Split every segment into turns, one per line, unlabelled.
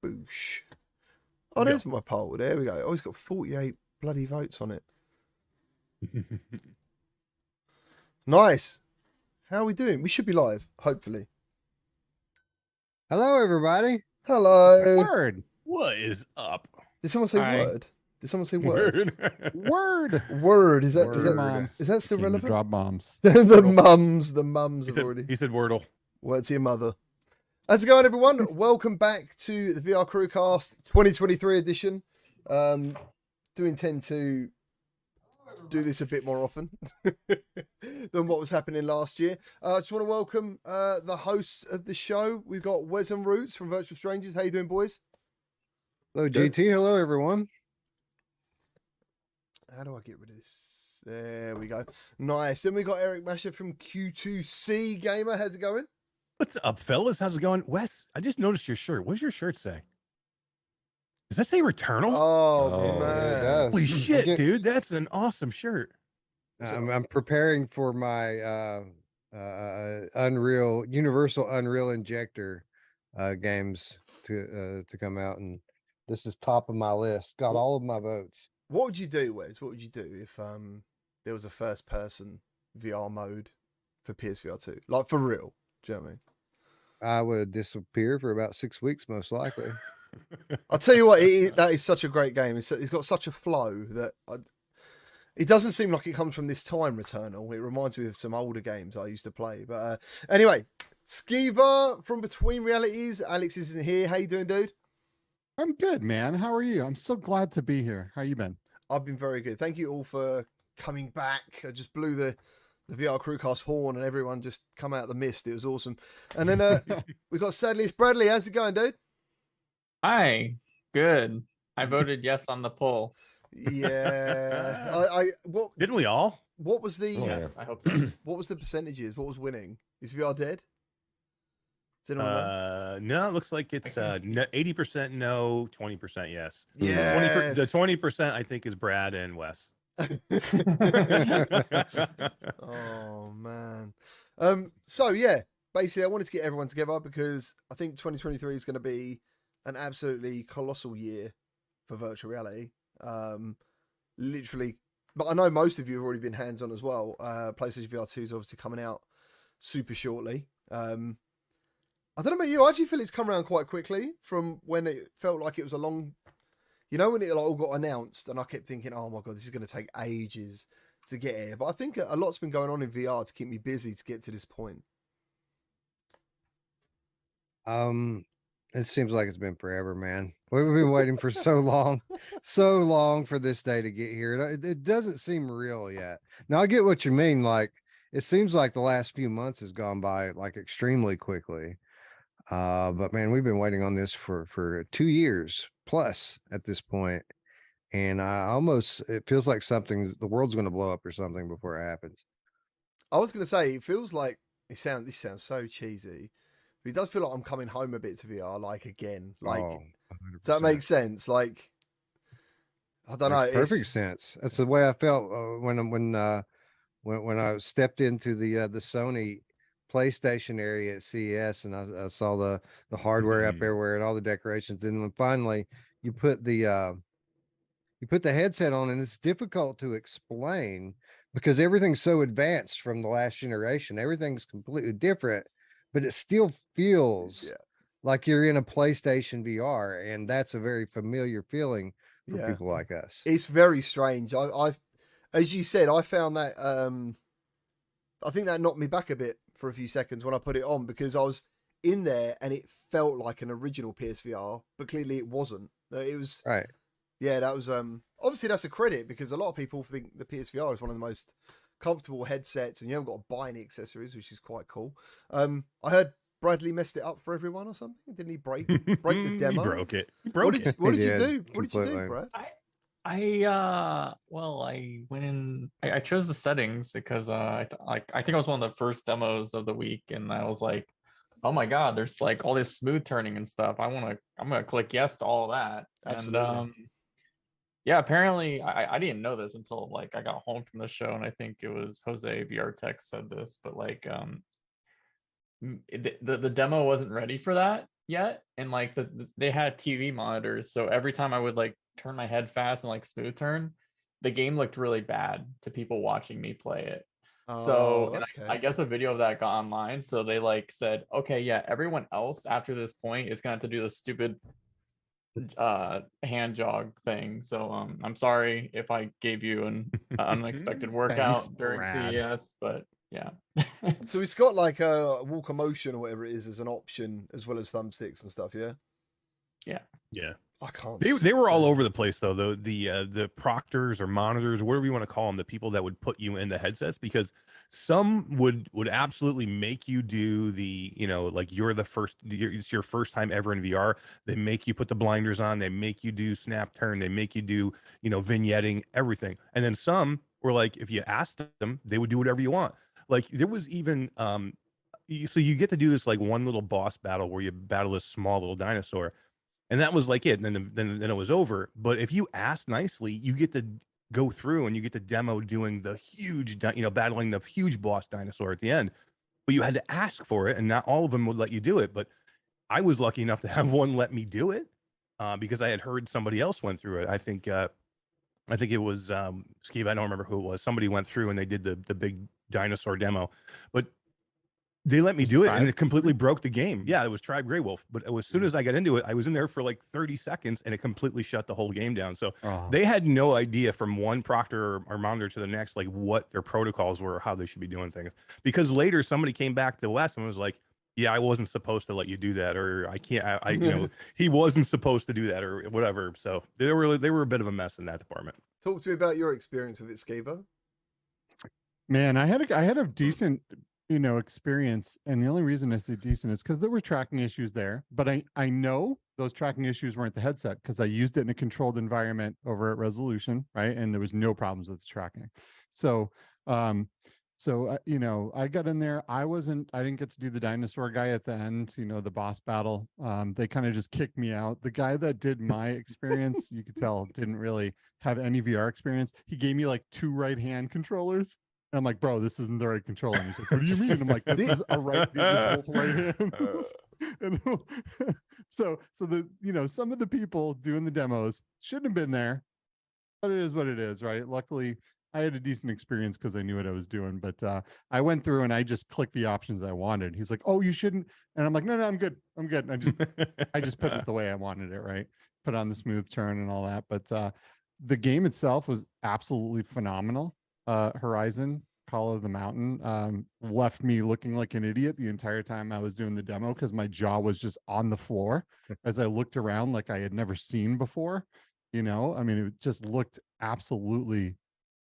Boosh. Oh, there's my poll. There we go. Oh, he's got 48 bloody votes on it. Nice. How are we doing? We should be live, hopefully.
Hello, everybody.
Hello.
Word. What is up?
Did someone say
Hi.
word? Did someone say word?
Word.
Word. Is that
Word.
is that still
Came to
relevant?
drop bombs.
the mums
He
have
said,
already.
he said Wordle.
Word to your mother. How's it going, everyone? Welcome back to the VR Crewcast 2023 edition. Do intend to do this a bit more often than what was happening last year. I just want to welcome the hosts of the show. We've got Wes and Roots from Virtual Strangers. How you doing, boys?
Hello,
Good.
GT. Hello, everyone.
How do I get rid of this? There we go. Nice. Then we got Eric Masher from Q2C Gamer. How's it going?
What's up, fellas? How's it going? Wes, I just noticed your shirt. What does your shirt say? Does that say Returnal?
Oh,
Oh,
it
man.
does.
Holy shit,
Get-
dude. That's an awesome shirt.
I'm preparing for my Universal Unreal Injector games to come out, and this is top of my list. Got all of my votes.
What would you do, Wes? What would you do if there was a first person VR mode for PSVR 2? Like for real. Do you know what I mean?
I would disappear for about 6 weeks, most likely.
I'll tell you what, that is such a great game. It's got such a flow that it doesn't seem like it comes from this time, Returnal. It reminds me of some older games I used to play. But anyway, Skiva from Between Realities. Alex isn't here. How you doing, dude?
I'm good, man. How are you? I'm so glad to be here. How you been?
I've been very good. Thank you all for coming back. I just blew the VR Crewcast horn and everyone just come out of the mist. It was awesome. And then we got Sadly Bradley. How's it going, dude?
Hi, good. I voted yes on the poll.
Yeah.
Didn't we all?
What was the
Yes, I hope so.
what was the percentages? What was winning? Is VR dead? Does anyone know?
No, it looks like it's 80% no, 20% yes.
Yes.
The 20% I think is Brad and Wes.
Oh man. So yeah, basically I wanted to get everyone together because I think 2023 is going to be an absolutely colossal year for virtual reality. Literally, but I know most of you have already been hands on as well. PlayStation VR 2 is obviously coming out super shortly. I don't know about you. I actually feel it's come around quite quickly from when it felt like it was a long, when it all got announced and I kept thinking, oh my God, this is going to take ages to get here. But I think a lot's been going on in VR to keep me busy to get to this point.
It seems like it's been forever, man. We've been waiting for so long for this day to get here. It doesn't seem real yet. Now I get what you mean. Like it seems like the last few months has gone by like extremely quickly. But man, we've been waiting on this for 2 years plus at this point, and it feels like the world's going to blow up or something before it happens.
I was going to say, it feels like this sounds so cheesy, but it does feel like I'm coming home a bit to VR, like again, like,
Oh,
does that
100%.
make sense? Like, I don't know.
Makes perfect sense. That's the way I felt when I stepped into the Sony PlayStation area at CES, and I saw the hardware up everywhere and all the decorations, and when finally you put the headset on, and it's difficult to explain because everything's so advanced from the last generation. Everything's completely different, but it still feels like you're in a PlayStation VR, and that's a very familiar feeling for people like us.
It's very strange. I've, as you said, I found that I think that knocked me back a bit for a few seconds when I put it on because I was in there and it felt like an original PSVR, but clearly it wasn't. It was
Right.
Yeah, that was obviously that's a credit because a lot of people think the PSVR is one of the most comfortable headsets and you haven't got to buy any accessories, which is quite cool. I heard Bradley messed it up for everyone or something. Didn't he break the demo?
He broke it.
What did you do? What did you do,
completely.
Brad?
I went in. I chose the settings because I think it was one of the first demos of the week, and I was like, oh my God, there's like all this smooth turning and stuff. I'm gonna click yes to all of that.
Absolutely.
And yeah, apparently I didn't know this until like I got home from the show, and I think it was Jose VR Tech said this, but like the demo wasn't ready for that. yet, and like they had TV monitors, so every time I would like turn my head fast and like smooth turn, the game looked really bad to people watching me play it. So,
Oh,
and I
okay.
guess a video of that got online. So they like said, okay, yeah, everyone else after this point is gonna have to do the stupid hand jog thing. So I'm sorry if I gave you an unexpected workout during
Brad.
CES, but yeah.
So it's got like a walk of motion or whatever it is as an option, as well as thumbsticks and stuff. Yeah.
Yeah.
I can't.
They were all
stand-
over the place though. The proctors or monitors, whatever you want to call them, the people that would put you in the headsets, because some would absolutely make you do the, you know, like it's your first time ever in VR. They make you put the blinders on. They make you do snap turn. They make you do, you know, vignetting, everything. And then some were like, if you asked them, they would do whatever you want. Like there was even so you get to do this like one little boss battle where you battle this small little dinosaur. And that was like it. And then it was over. But if you ask nicely, you get to go through and you get the demo doing the huge, battling the huge boss dinosaur at the end. But you had to ask for it, and not all of them would let you do it. But I was lucky enough to have one let me do it because I had heard somebody else went through it. I think it was Steve. I don't remember who it was. Somebody went through and they did the big dinosaur demo, but they let me do it, and it completely broke the game. Yeah, it was Tribe Grey Wolf. But as soon as I got into it, I was in there for like 30 seconds, and it completely shut the whole game down. So they had no idea from one proctor or monitor to the next, like what their protocols were or how they should be doing things. Because later somebody came back to Wes and was like, yeah, I wasn't supposed to let you do that, or I can't, he wasn't supposed to do that, or whatever. So they were a bit of a mess in that department.
Talk to me about your experience with it, Skiva.
Man, I had a decent, experience, and the only reason I say decent is because there were tracking issues there. But I know those tracking issues weren't the headset, because I used it in a controlled environment over at Resolution, right? And there was no problems with the tracking. So, I got in there. I didn't get to do the dinosaur guy at the end, the boss battle. They kind of just kicked me out. The guy that did my experience, you could tell, didn't really have any VR experience. He gave me like 2 right-hand controllers. And I'm like, bro, this isn't the right controller. And he's like, what do you mean? I'm like, this is a right, these are both right hands. And so some of the people doing the demos shouldn't have been there, but it is what it is, right? Luckily, I had a decent experience because I knew what I was doing. But I went through and I just clicked the options I wanted. He's like, oh, you shouldn't. And I'm like, no, I'm good. I'm good. And I just put it the way I wanted it, right? Put on the smooth turn and all that. But the game itself was absolutely phenomenal. Horizon Call of the Mountain left me looking like an idiot the entire time I was doing the demo, because my jaw was just on the floor as I looked around like I had never seen before. I mean, it just looked absolutely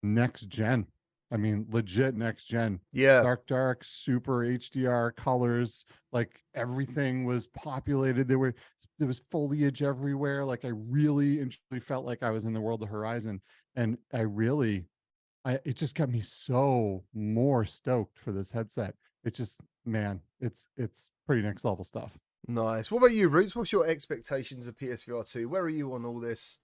next gen. I mean, legit next gen.
Yeah.
Dark, super HDR colors, like everything was populated. There was foliage everywhere. Like I really and truly felt like I was in the world of Horizon, and it just got me so more stoked for this headset. It's just, man, it's pretty next level stuff.
Nice. What about you, Roots? What's your expectations of PSVR 2? Where are you on all this?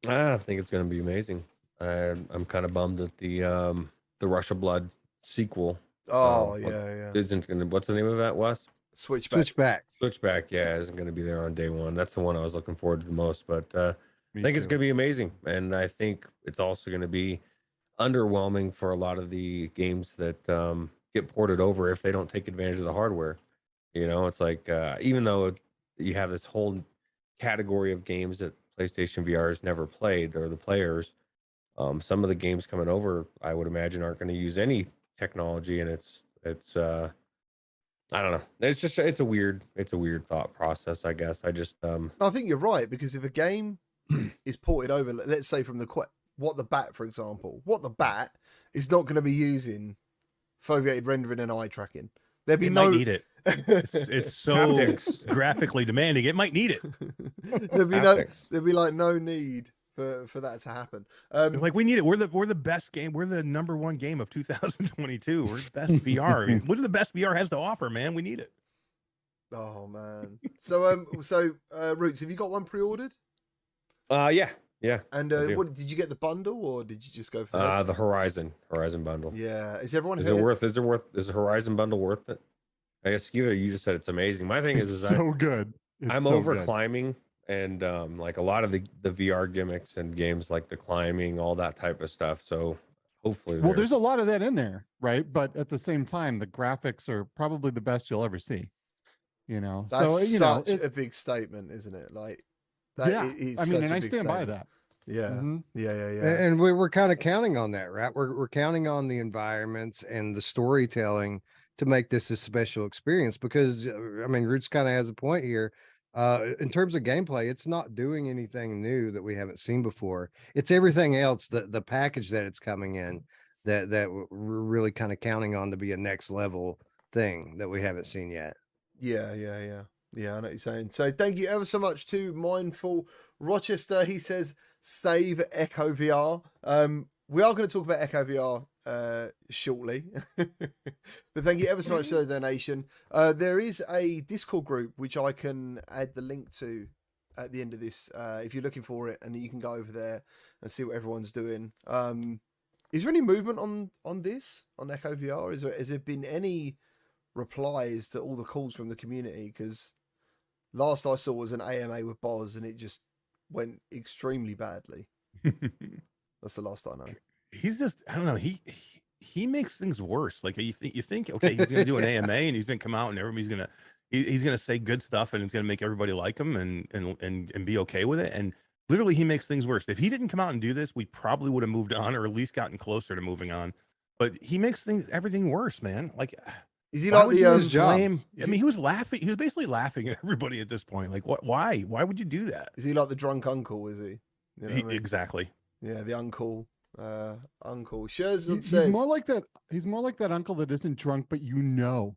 I think it's going to be amazing. I'm kind of bummed that the Rush of Blood sequel
Oh, yeah.
isn't going to. What's the name of that, Wes?
Switchback.
Switchback, yeah, isn't going to be there on day one. That's the one I was looking forward to the most. But I think it's going to be amazing, and I think it's also going to be underwhelming for a lot of the games that get ported over if they don't take advantage of the hardware. It's like even though you have this whole category of games that PlayStation VR has never played, or the players, some of the games coming over, I would imagine, aren't going to use any technology, and it's I don't know. It's a weird thought process, I guess. I
think you're right, because if a game is ported over, let's say from What the Bat, for example, What the Bat is not going to be using foveated rendering and eye tracking. Might
need it. It's so graphically demanding. It might need it.
There'd be like no need for that to happen.
Like, we need it. We're the best game. We're the number one game of 2022. We're the best VR. I mean, what are the best VR has to offer, man? We need it.
Oh man. So Roots, have you got one pre-ordered?
Yeah.
And what did you get, the bundle, or did you just go for
the Horizon bundle?
Yeah. Is everyone?
Is the Horizon bundle worth it? I guess you just said it's amazing. My thing is
so good.
I'm
so
over
good.
climbing and like a lot of the VR gimmicks and games like the climbing, all that type of stuff. So hopefully
Well, there's a lot of that in there, right? But at the same time, the graphics are probably the best you'll ever see.
That's
So
such
it's
a big statement, isn't it? Like that
yeah.
is
I mean,
such
and
a
I
big
stand by
statement.
that.
Yeah,
Mhm.
yeah.
And we're kind of counting on that, right? We're counting on the environments and the storytelling to make this a special experience because I mean, Roots kind of has a point here. In terms of gameplay, it's not doing anything new that we haven't seen before. It's everything else, the package that it's coming in that we're really kind of counting on to be a next level thing that we haven't seen yet.
Yeah. I know what you're saying. So thank you ever so much to Mindful Rochester. He says save Echo VR. We are going to talk about Echo VR shortly. But thank you ever so much for the donation. There is a Discord group which I can add the link to at the end of this if you're looking for it, and you can go over there and see what everyone's doing. Is there any movement on this on Echo VR? Has there been any replies to all the calls from the community? Because last I saw was an AMA with Boz, and it just went extremely badly. That's the last I know.
He's just, I don't know. He makes things worse. Like you think, okay, he's gonna do an AMA and he's gonna come out and everybody's gonna he's gonna say good stuff and it's gonna make everybody like him and be okay with it. And literally, he makes things worse. If he didn't come out and do this, we probably would have moved on or at least gotten closer to moving on. But he makes everything worse, man. Like,
is he
why
like
would
the
you
his job?
flame? I mean, he was laughing. He was basically laughing at everybody at this point. Like, what? Why? Why would you do that?
Is he like the drunk uncle? Is he? You know what I mean?
Exactly.
Yeah, the uncle. Uncle. Shares
He's
says
more like that. He's more like that uncle that isn't drunk, but you know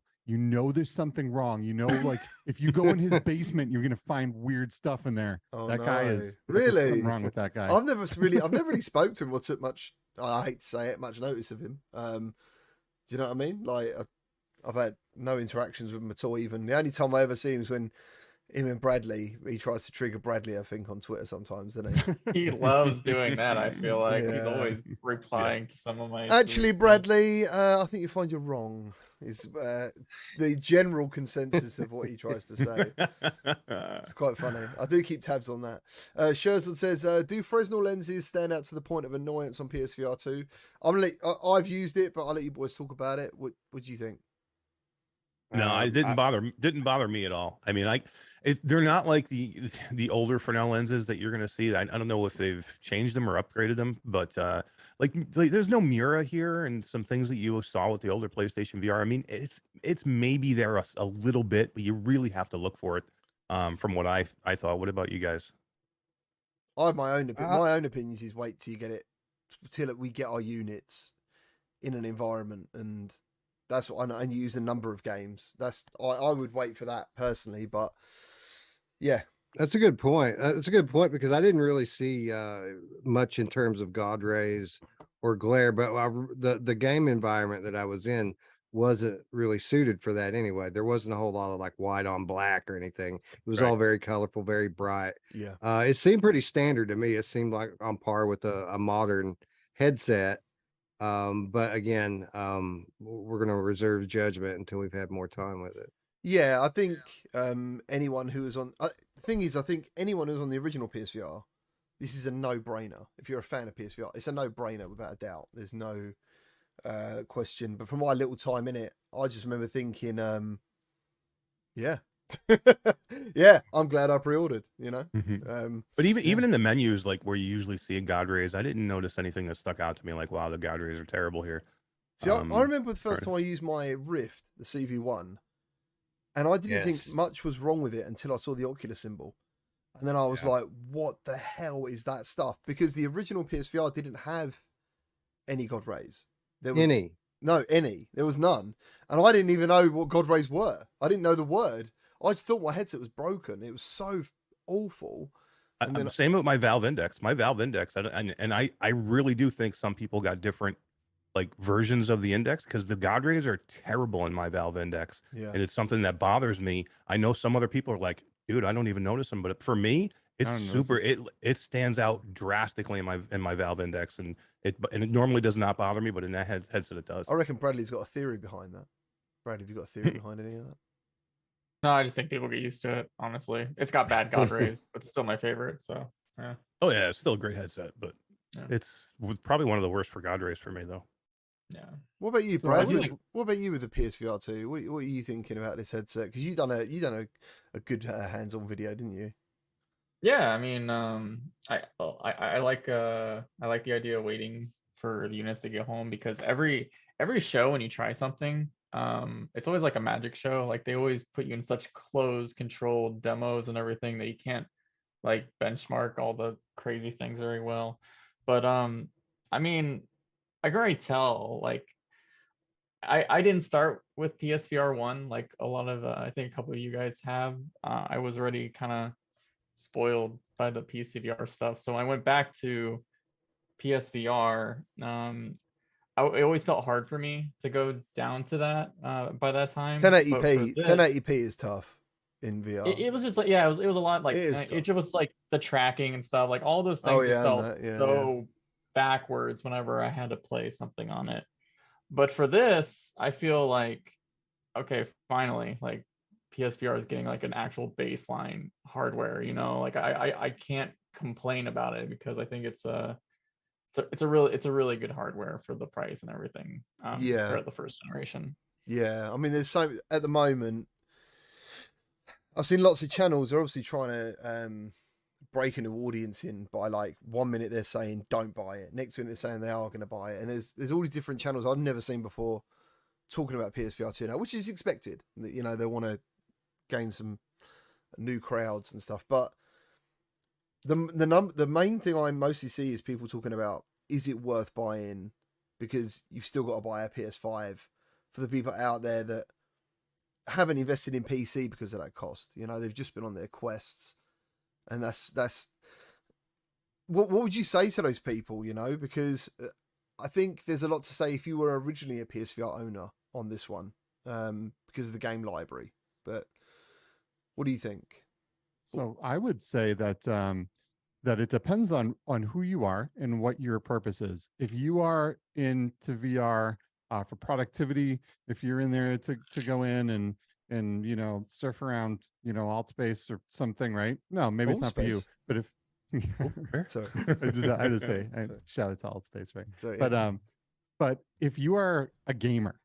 there's something wrong. Like if you go in his basement, you're gonna find weird stuff in there.
Oh,
that guy
no.
is
Really?
something wrong with that guy.
I've never really spoke to him or took much. I hate to say it, much notice of him. Do you know what I mean? Like I've had no interactions with him at all. Even the only time I ever see him is when him and Bradley, he tries to trigger Bradley, I think, on Twitter sometimes, doesn't he?
He loves doing that. I feel like he's
Yeah.
always replying to some of my
Actually,
tweets.
Bradley, I think you find you're wrong. Is the general consensus of what he tries to say. It's quite funny. I do keep tabs on that. Shersland says, do Fresnel lenses stand out to the point of annoyance on PSVR 2? I've used it, but I'll let you boys talk about it. What do you think?
No, it didn't bother me at all. I mean, they're not like the older Fresnel lenses that you're gonna see. I don't know if they've changed them or upgraded them, but like there's no Mura here and some things that you saw with the older PlayStation VR. I mean, it's maybe there a little bit, but you really have to look for it. From what I thought. What about you guys?
I have my own my own opinions. Is wait till you get it, till we get our units in an environment, and that's what I know, and use a number of games. I would wait for that personally, but yeah,
That's a good point. That's a good point because I didn't really see much in terms of God rays or glare, but the game environment that I was in wasn't really suited for that anyway. There wasn't a whole lot of like white on black or anything. It was all very colorful, very bright.
yeah.
It seemed pretty standard to me. It seemed like on par with a modern headset. But again, we're going to reserve judgment until we've had more time with it.
Yeah, I think anyone who is on the thing is, I think anyone who's on the original PSVR, this is a no-brainer. If you're a fan of PSVR, it's a no-brainer without a doubt. There's no question. But from my little time in it, I just remember thinking, yeah, yeah, I'm glad I pre-ordered. You know,
but even in the menus, like where you usually see a God rays, I didn't notice anything that stuck out to me. Like, wow, the God rays are terrible here.
See, I remember the first time I used my Rift, the CV1. And I didn't think much was wrong with it until I saw the Oculus symbol. And then I was like, what the hell is that stuff? Because the original PSVR didn't have any God rays. There was any. There was none. And I didn't even know what God rays were. I didn't know the word. I just thought my headset was broken. It was so awful.
And then, same with my Valve Index. My Valve Index, I really do think some people got different like versions of the index because the God rays are terrible in my Valve Index.
Yeah.
And it's something that bothers me. I know some other people are like, dude, I don't even notice them, but for me, it's super. It stands out drastically in my Valve Index, and it normally does not bother me, but in that headset it does.
I reckon Bradley's got a theory behind that. Brad, have you got a theory behind any of that?
No, I just think people get used to it. Honestly, it's got bad God rays, but it's still my favorite. So yeah,
Oh yeah, it's still a great headset, but
Yeah.
it's probably one of the worst for God rays for me though.
yeah.
What about you,
So
Brad?
I feel like-
What about you with the PSVR 2? What are you thinking about this headset? Because you done a good hands-on video, didn't you?
Yeah, I mean, I like the idea of waiting for the units to get home, because every show when you try something, it's always like a magic show. Like they always put you in such closed, controlled demos and everything that you can't like benchmark all the crazy things very well. But I mean, I can already tell, like I didn't start with PSVR 1 like a lot of I think a couple of you guys have. I was already kind of spoiled by the PCVR stuff. So I went back to PSVR. It always felt hard for me to go down to that by that time. But for
1080p.
this,
1080p is tough in VR.
it was just like, yeah, it was a lot like
It is
it
tough.
was like the tracking and stuff, like all those
Oh,
things just
yeah, and
felt
that, yeah,
so backwards whenever I had to play something on it. But for this, I feel like, okay, finally, like PSVR is getting like an actual baseline hardware, you know, like I can't complain about it, because I think it's a really good hardware for the price and everything.
Yeah.
Compared to the first generation.
Yeah, I mean, there's so at the moment. I've seen lots of channels are obviously trying to break a new audience in by like 1 minute they're saying don't buy it, next minute they're saying they are going to buy it, and there's all these different channels I've never seen before talking about PSVR 2 now, which is expected. You know, they want to gain some new crowds and stuff, but the main thing I mostly see is people talking about, is it worth buying, because you've still got to buy a PS5 for the people out there that haven't invested in PC because of that cost. You know, they've just been on their quests, and that's what would you say to those people? You know, because I think there's a lot to say if you were originally a PSVR owner on this one, because of the game library. But what do you think?
So I would say that that it depends on who you are and what your purpose is. If you are into VR for productivity, if you're in there to go in and you know, surf around, you know, Altspace or something, right? No, maybe it's not for you.
Altspace?
But if
Sorry.
I just say
Sorry.
shout out to Altspace, right?
Sorry,
But if you are a gamer,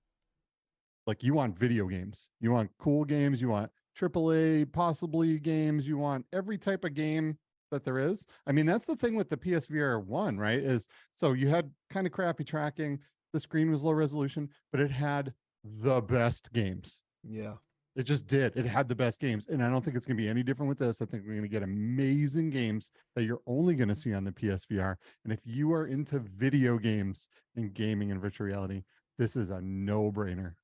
like you want video games, you want cool games, you want AAA possibly games, you want every type of game that there is. I mean, that's the thing with the PSVR 1, right? Is so you had kind of crappy tracking, the screen was low resolution, but it had the best games.
yeah.
It just did. It had the best games. And I don't think it's going to be any different with this. I think we're going to get amazing games that you're only going to see on the PSVR. And if you are into video games and gaming and virtual reality, this is a no-brainer.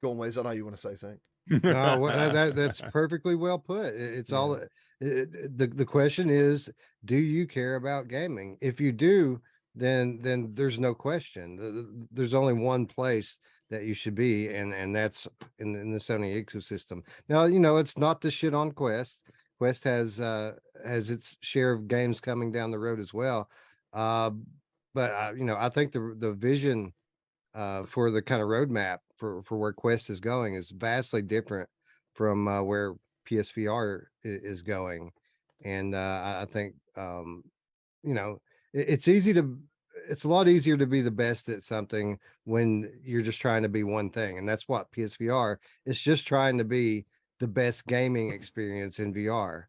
Go on, Wes. I know you want to say something.
No, that's perfectly well put. It's all the question is, do you care about gaming? If you do, then there's no question. There's only one place that you should be, and that's in the Sony ecosystem. Now, you know, it's not the shit on Quest. Quest has its share of games coming down the road as well. But you know, I think the vision for the kind of roadmap for where Quest is going is vastly different from where PSVR is going. And I think, you know, it's a lot easier to be the best at something when you're just trying to be one thing. And that's what PSVR is, just trying to be the best gaming experience in VR.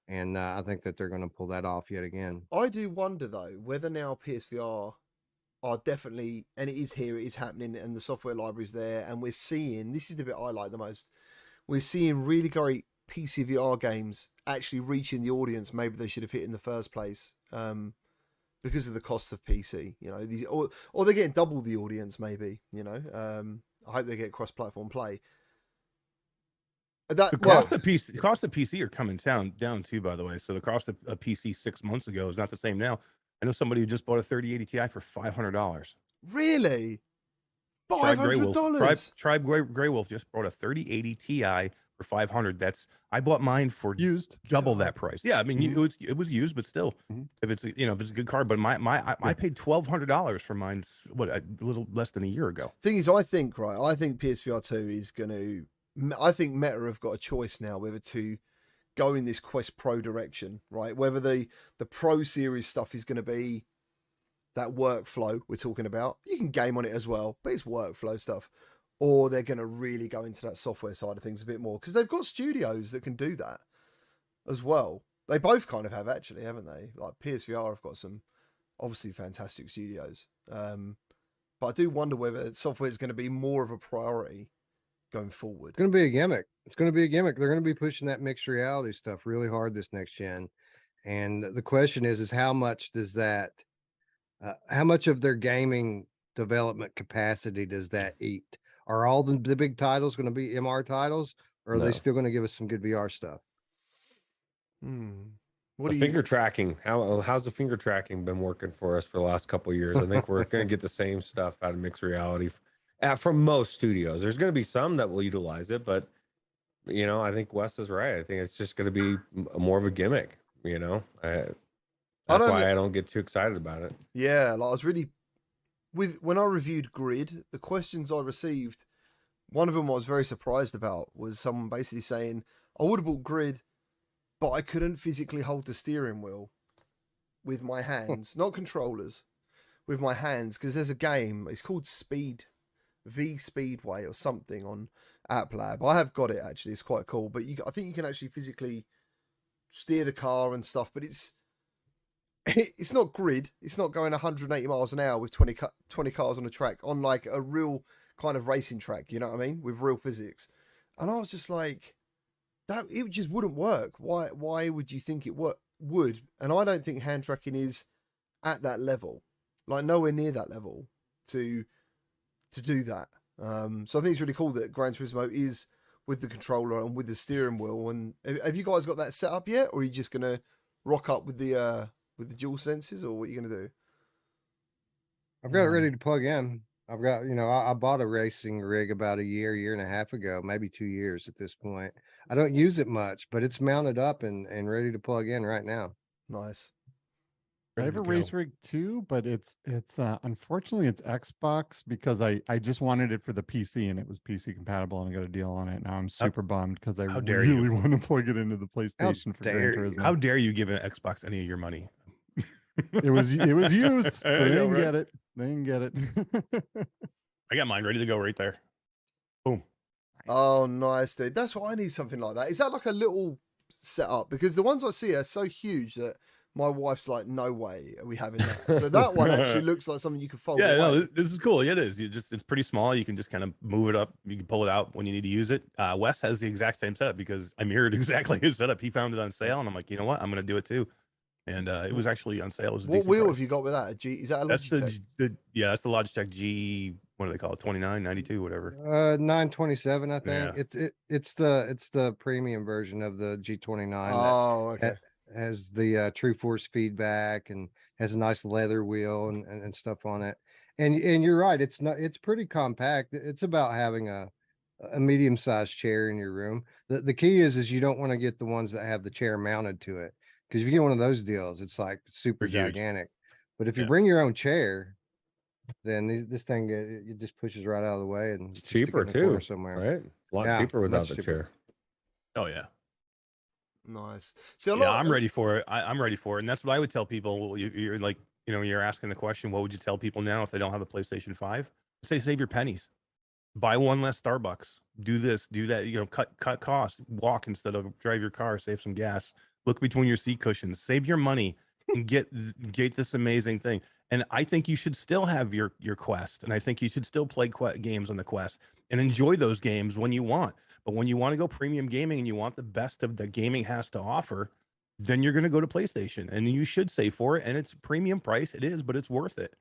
And I think that they're going to pull that off yet again.
I do wonder though whether now PSVR are definitely, and it is here, it is happening, and the software library's there, and we're seeing, this is the bit I like the most, we're seeing really great PCVR games actually reaching the audience maybe they should have hit in the first place, because of the cost of PC, you know, these, or they're getting double the audience maybe, you know. I hope they get cross-platform play.
The cost of PC are coming down too, by the way. So the cost of a PC 6 months ago is not the same now. I know somebody who just bought a 3080 Ti for $500.
Really? $500?
Tribe Grey Wolf just bought a 3080 Ti for $500. I bought mine for
Used.
double that price. Yeah, I mean, it was used, but still, if it's a good card. But I paid $1,200 for mine. What, a little less than a year ago.
Thing is, I think PSVR 2 is going to I think Meta have got a choice now whether to go in this Quest Pro direction, right? Whether the Pro series stuff is going to be that workflow we're talking about. You can game on it as well, but it's workflow stuff. Or they're going to really go into that software side of things a bit more because they've got studios that can do that as well. They both kind of have, actually, haven't they? Like PSVR have got some obviously fantastic studios. But I do wonder whether software is going to be more of a priority going forward.
It's going to be a gimmick. It's going to be a gimmick. They're going to be pushing that mixed reality stuff really hard this next gen. And the question is how much does that, how much of their gaming development capacity does that eat? Are all the big titles going to be MR titles, or are
No.
they still going to give us some good VR stuff?
What
The
do
finger tracking. How's the finger tracking been working for us for the last couple of years? I think we're going to get the same stuff out of mixed reality from most studios. There's going to be some that will utilize it, but you know, I think Wes is right. I think it's just going to be more of a gimmick. You know, that's why I don't get too excited about it.
Yeah, like I was really when I reviewed Grid, the questions I received, one of them I was very surprised about was someone basically saying, I would have bought Grid, but I couldn't physically hold the steering wheel with my hands, not controllers, with my hands, because there's a game, it's called V Speedway or something on App Lab. I have got it actually, it's quite cool, but I think you can actually physically steer the car and stuff, but it's not Grid. It's not going 180 miles an hour with 20 cars on a track on like a real kind of racing track. You know what I mean? With real physics. And I was just like, that it just wouldn't work. Why would you think it would? And I don't think hand tracking is at that level, like nowhere near that level to do that. So I think it's really cool that Gran Turismo is with the controller and with the steering wheel. And have you guys got that set up yet, or are you just gonna rock up with the dual senses, or what are you gonna do?
I've got it ready to plug in. I've got, you know, I bought a racing rig about a year and a half ago, maybe 2 years at this point. I don't use it much, but it's mounted up and ready to plug in right now.
Nice.
I have a race rig too, but it's unfortunately it's Xbox because I just wanted it for the PC and it was PC compatible and I got a deal on it. Now I'm super bummed because I really want to plug it into the PlayStation for Gran Turismo.
How dare you give an Xbox any of your money?
It was used.
I
They
know,
didn't
right?
get it. They didn't get it.
I got mine ready to go right there. Boom.
Oh, nice, dude. That's what I need, something like that. Is that like a little setup? Because the ones I see are so huge that my wife's like, no way are we having that. So that one actually looks like something you can fold
Yeah,
away.
no, this is cool. Yeah, it is. It's pretty small. You can just kind of move it up. You can pull it out when you need to use it. Wes has the exact same setup because I mirrored exactly his setup. He found it on sale, and I'm like, you know what? I'm gonna do it too. And it was actually on sale. It was a
What
decent
wheel
price.
have you got with that? Is that a
That's
Logitech?
that's the Logitech G. What do they call it? 29, 92, whatever.
927, I think.
Yeah.
It's the premium version of the G29
Oh, okay.
that has the True Force feedback and has a nice leather wheel and stuff on it. And you're right, it's pretty compact. It's about having a medium-sized chair in your room. The key is you don't want to get the ones that have the chair mounted to it, because if you get one of those deals, it's like super
They're huge.
gigantic. But if you
Yeah.
bring your own chair, then this thing it just pushes right out of the way and
It's
stick it
cheaper
in the corner
too,
somewhere.
right? A lot
Yeah,
cheaper without
much
the
cheaper.
chair.
Oh yeah.
Nice. See,
Yeah, I'm ready for it. I'm ready for it, and that's what I would tell people. You're like, you know, you're asking the question, what would you tell people now if they don't have a PlayStation 5? I'd say save your pennies. Buy one less Starbucks. Do this, do that. You know, cut costs. Walk instead of drive your car. Save some gas. Look between your seat cushions. Save your money and get this amazing thing. And I think you should still have your Quest, and I think you should still play games on the Quest and enjoy those games when you want. But when you want to go premium gaming and you want the best of the gaming has to offer, then you're going to go to PlayStation, and you should save for it. And it's premium price. It is, but it's worth it.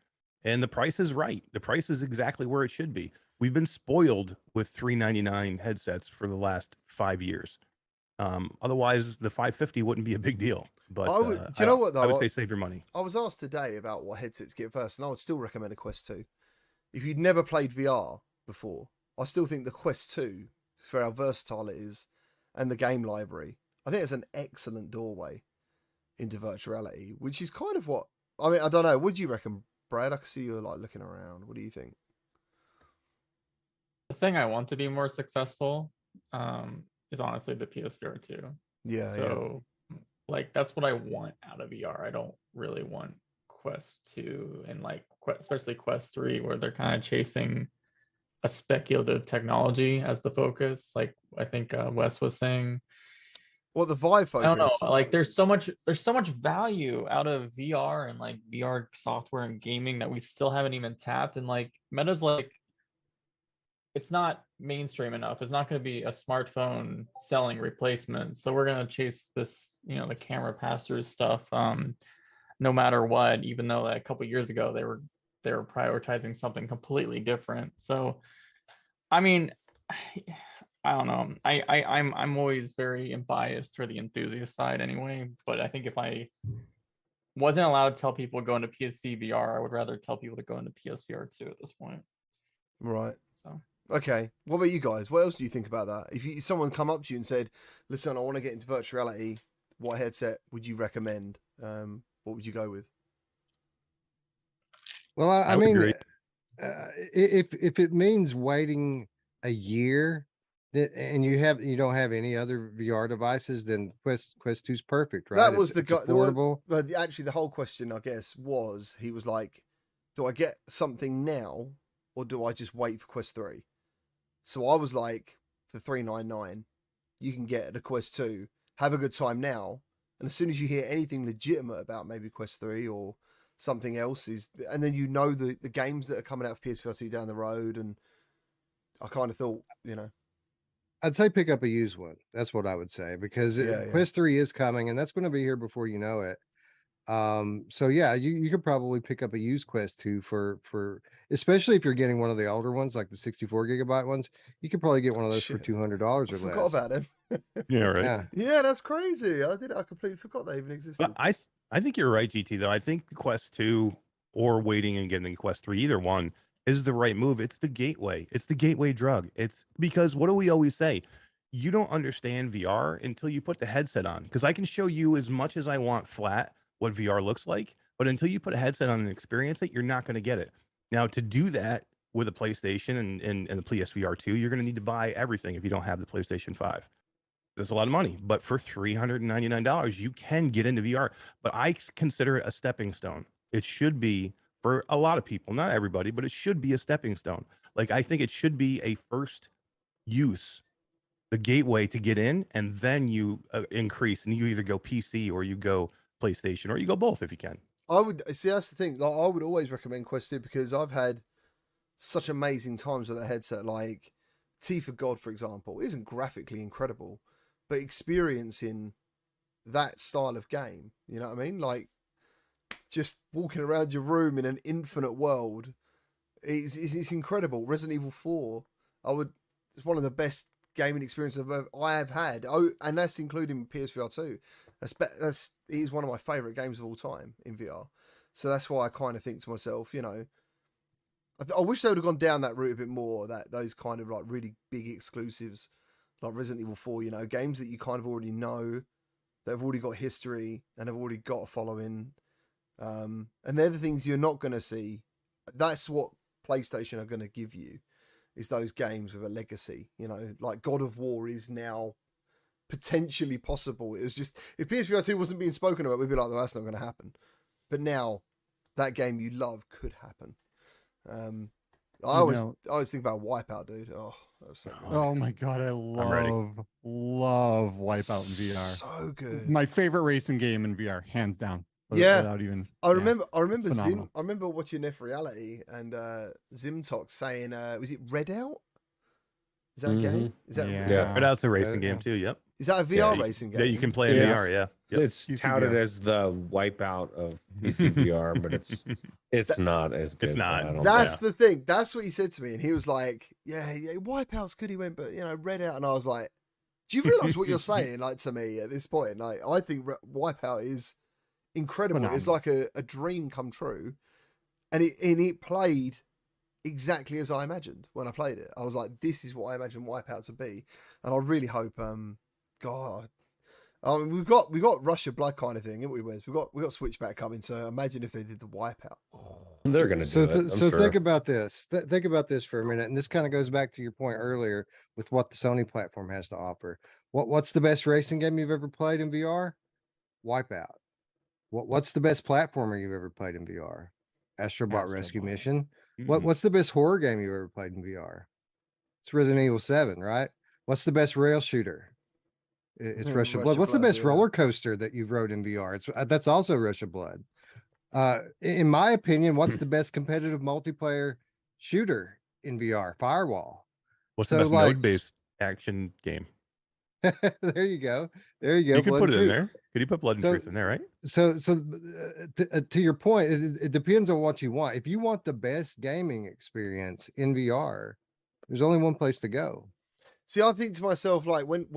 And the price is right. The price is exactly where it should be. We've been spoiled with $399 headsets for the last 5 years. Otherwise, the $550 wouldn't be a big deal. But
do you know what though?
I would say save your money.
I was asked today about what headsets to get first, and I would still recommend a Quest 2. If you'd never played VR before, I still think the Quest 2, for how versatile it is, and the game library, I think it's an excellent doorway into virtual reality, which is kind of what I mean. I don't know. What do you reckon, Brad? I can see you like looking around. What do you think?
The thing I want to be more successful is honestly the PSVR 2.
Yeah.
So like that's what I want out of VR. I don't really want Quest 2 and like especially Quest 3 where they're kind of chasing a speculative technology as the focus. Like I think Wes was saying.
Well, the Vive focus.
I don't know. Like there's so much value out of VR and like VR software and gaming that we still haven't even tapped. And like Meta's like, it's not mainstream enough. It's not going to be a smartphone selling replacement. So we're going to chase this, the camera pass-through stuff, no matter what. Even though a couple years ago they were prioritizing something completely different. So, I mean, I don't know. I'm always very biased for the enthusiast side anyway. But I think if I wasn't allowed to tell people to go into PSC VR, I would rather tell people to go into PSVR 2 at this point.
Right.
So.
Okay. What about you guys? What else do you think about that? If someone come up to you and said, "Listen, I want to get into virtual reality. What headset would you recommend? What would you go with?"
Well, I
would
mean,
agree.
if it means waiting a year, and you don't have any other VR devices, then Quest 2's perfect, right?
That was
It's
guy.
affordable.
But actually, the whole question, I guess, was he was like, "Do I get something now, or do I just wait for Quest 3?" So I was like, for $399, you can get the Quest 2, have a good time now, and as soon as you hear anything legitimate about maybe Quest 3 or something else and then the games that are coming out of PS4 2 down the road, and I kind of thought,
I'd say pick up a used one. That's what I would say, because
Yeah.
Quest 3 is coming, and that's going to be here before you know it. So yeah, you could probably pick up a used Quest 2 for especially if you're getting one of the older ones, like the 64 gigabyte ones. You could probably get one of those for
Shit.
$200 or
I
less.
forgot about him.
Yeah, right.
Yeah.
Yeah, that's crazy. I completely forgot they even existed.
But I think you're right, GT, though. I think the Quest 2 or waiting and getting the Quest 3, either one, is the right move. It's the gateway. It's the gateway drug. It's because what do we always say? You don't understand VR until you put the headset on. Because I can show you as much as I want flat what VR looks like, but until you put a headset on and experience it, you're not going to get it. Now, to do that with a PlayStation and the PSVR 2, you're going to need to buy everything if you don't have the PlayStation 5. There's a lot of money, but for $399, you can get into VR. But I consider it a stepping stone. It should be for a lot of people, not everybody, but it should be a stepping stone. Like I think it should be a first use, the gateway to get in, and then you increase, and you either go PC or you go PlayStation, or you go both if you can.
I would see, that's the thing. Like, I would always recommend Quest 2 because I've had such amazing times with a headset. Like T for God, for example, isn't graphically incredible, but experiencing that style of game, you know what I mean? Like just walking around your room in an infinite world, it's incredible. Resident Evil 4, it's one of the best gaming experiences I have had. Oh, and that's including PSVR 2. It is one of my favorite games of all time in VR. So that's why I kind of think to myself, I wish they would have gone down that route a bit more. Those kind of like really big exclusives, like Resident Evil 4, games that you kind of already know, that have already got history and have already got a following. And they're the things you're not going to see. That's what PlayStation are going to give you, is those games with a legacy. Like God of War is now potentially possible. It was just, if PSVR 2 wasn't being spoken about, we'd be like, oh, that's not going to happen. But now that game you love could happen. I always think about Wipeout, dude. Oh, that was so good.
Oh my god, I love Wipeout in VR.
So good.
My favorite racing game in VR, hands down.
Yeah.
Without even.
I remember Zim.
phenomenal.
I remember watching F Reality and Zimtox saying, was it Redout? Is that a game? Is that
Yeah.
But that's a racing game too. Yep.
Is that a VR racing game?
Yeah, you can play in
Yes.
VR. Yeah. Yep.
It's
PC
touted
VR.
as the wipeout of PC VR, but it's not as good.
It's not.
I don't
That's the thing. That's what he said to me, and he was like, "Yeah, Wipeout's good." He went, but Redout, and I was like, "Do you realize what you're saying?" Like to me at this point, like I think Wipeout is incredible. It's like a dream come true, and it played exactly as I imagined when I played it. I was like, "This is what I imagined Wipeout to be," and I really hope, God. I mean, we've got Rush of Blood kind of thing, haven't we, Wes? We've got Switchback coming, so imagine if they did the Wipeout. Oh.
They're going to do it. I'm
so
sure.
think about this. Think about this for a minute, and this kind of goes back to your point earlier with what the Sony platform has to offer. What's the best racing game you've ever played in VR? Wipeout. What's the best platformer you've ever played in VR? Astrobot Rescue
Astrobot.
Mission.
Mhm.
What's the best horror game you've ever played in VR? It's Resident Evil 7, right? What's the best rail shooter? It's Rush of Blood. What's the
Blood,
best
yeah.
roller coaster that you've rode in VR? It's that's also Rush of Blood. In my opinion, what's the best competitive multiplayer shooter in VR? Firewall.
What's
So,
the best
like-
node-based action game?
There you go. There you go.
You could
Blood
put
and
it in
Truth.
there. Could you put Blood and
So-
Truth in there, right?
So to your point, it depends on what you want. If you want the best gaming experience in VR, there's only one place to go.
See, I think to myself, like when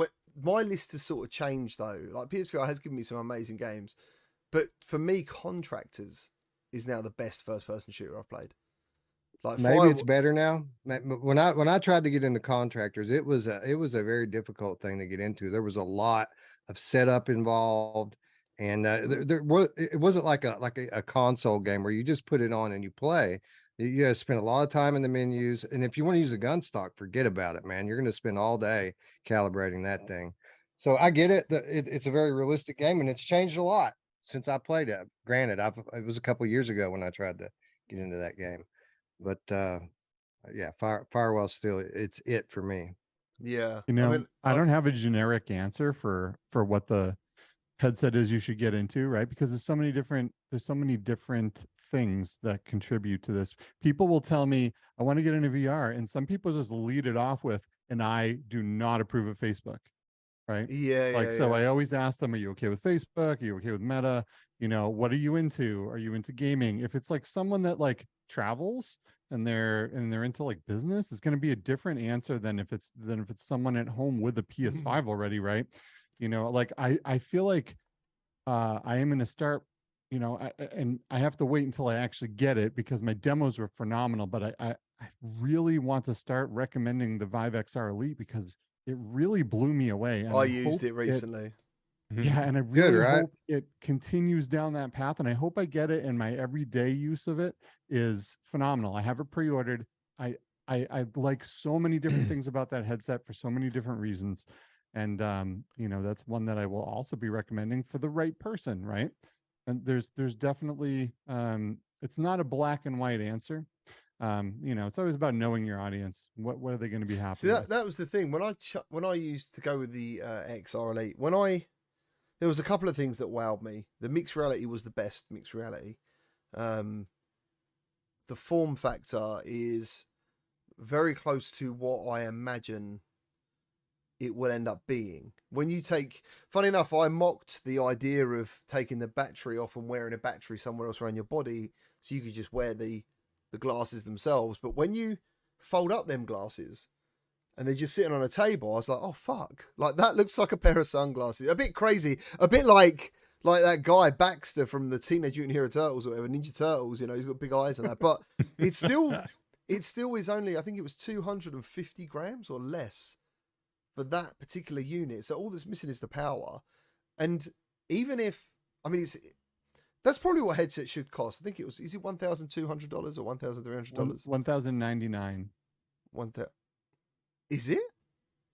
my list has sort of changed though. Like PSVR has given me some amazing games, but for me, Contractors is now the best first-person shooter I've played. Like
Maybe it's better now. When I tried to get into Contractors, it was a very difficult thing to get into. There was a lot of setup involved, and it wasn't like a console game where you just put it on and you play. You got to spend a lot of time in the menus, and if you want to use a gun stock, forget about it, man. You're going to spend all day calibrating that thing. So I get it. It's a very realistic game, and it's changed a lot since I played it. Granted, it was a couple years ago when I tried to get into that game, but yeah, Firewall still it's it for me.
Yeah,
You know,
I mean,
I don't have a generic answer for what the headset is you should get into, right? Because there's so many different things that contribute to this. People will tell me, I want to get into VR, and some people just lead it off with, and I do not approve of Facebook, right?
Yeah,
Like,
yeah,
so
yeah.
I always ask them, are you okay with Facebook? Are you okay with Meta? You know, what are you into? Are you into gaming? If it's like someone that like travels and they're into like business, it's going to be a different answer than if it's someone at home with a PS5 already, right? You know, like I feel like I am going to start, you know, and I have to wait until I actually get it because my demos were phenomenal, but I really want to start recommending the Vive XR Elite because it really blew me away. And
I
hope
used it recently.
yeah, and I
Good,
really
right?
hope it continues down that path, and I hope I get it, and my everyday use of it is phenomenal. I have it pre-ordered. I like so many different things about that headset for so many different reasons, and you know, that's one that I will also be recommending for the right person, right? And there's definitely it's not a black and white answer. You know, it's always about knowing your audience. What are they going to be happy
See,
with?
that was the thing when I used to go with the XR Elite. There was a couple of things that wowed me. The mixed reality was the best mixed reality. The form factor is very close to what I imagine it will end up being. When you take, funny enough, I mocked the idea of taking the battery off and wearing a battery somewhere else around your body so you could just wear the glasses themselves. But when you fold up them glasses and they're just sitting on a table, I was like, oh fuck, like that looks like a pair of sunglasses. A bit crazy, a bit like that guy Baxter from the Teenage Mutant Hero Turtles or whatever, Ninja Turtles, you know, he's got big eyes and that, but it still is only, I think it was 250 grams or less for that particular unit. So all that's missing is the power. And even if, I mean, that's probably what headset should cost. I think it was, is it $1,200 or $1,300?
$1,099.
Is it?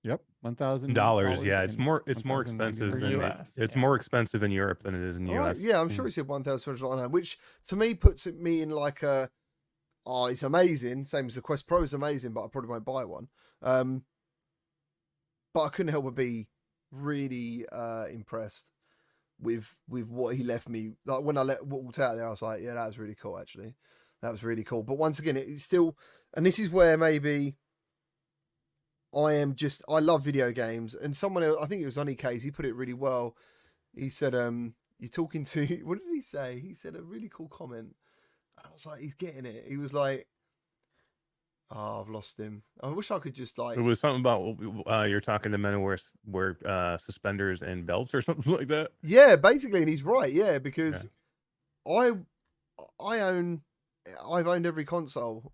Yep, $1,000.
Dollars, yeah. It's
and
more
$1,099.
expensive
For
in
US,
it's
yeah.
more expensive in Europe than it is in the
All right,
US.
yeah, I'm sure he said $1,299, which to me puts me in like a, oh, it's amazing. Same as the Quest Pro is amazing, but I probably won't buy one. But I couldn't help but be really impressed with what he left me. Like when I walked out there, I was like, yeah, that was really cool. Actually, that was really cool. But once again, it's still, and this is where maybe I love video games. And someone else, I think it was Only Case, he put it really well. He said, you're talking to, what did he say? He said a really cool comment. And I was like, he's getting it. He was like, oh, I've lost him. I wish I could just like.
It was something about you're talking to men who wear suspenders and belts or something like that.
Yeah, basically, and he's right. Yeah, because I've owned every console.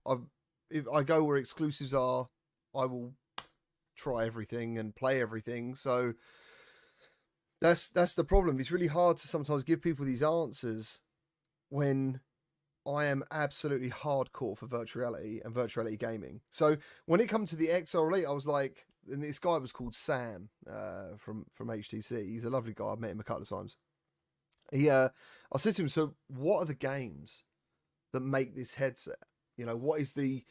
If I go where exclusives are, I will try everything and play everything. So that's the problem. It's really hard to sometimes give people these answers when I am absolutely hardcore for virtual reality and virtual reality gaming. So when it comes to the XR Elite, I was like, and this guy was called Sam from HTC. He's a lovely guy. I've met him a couple of times. I said to him, so what are the games that make this headset? You know, what is the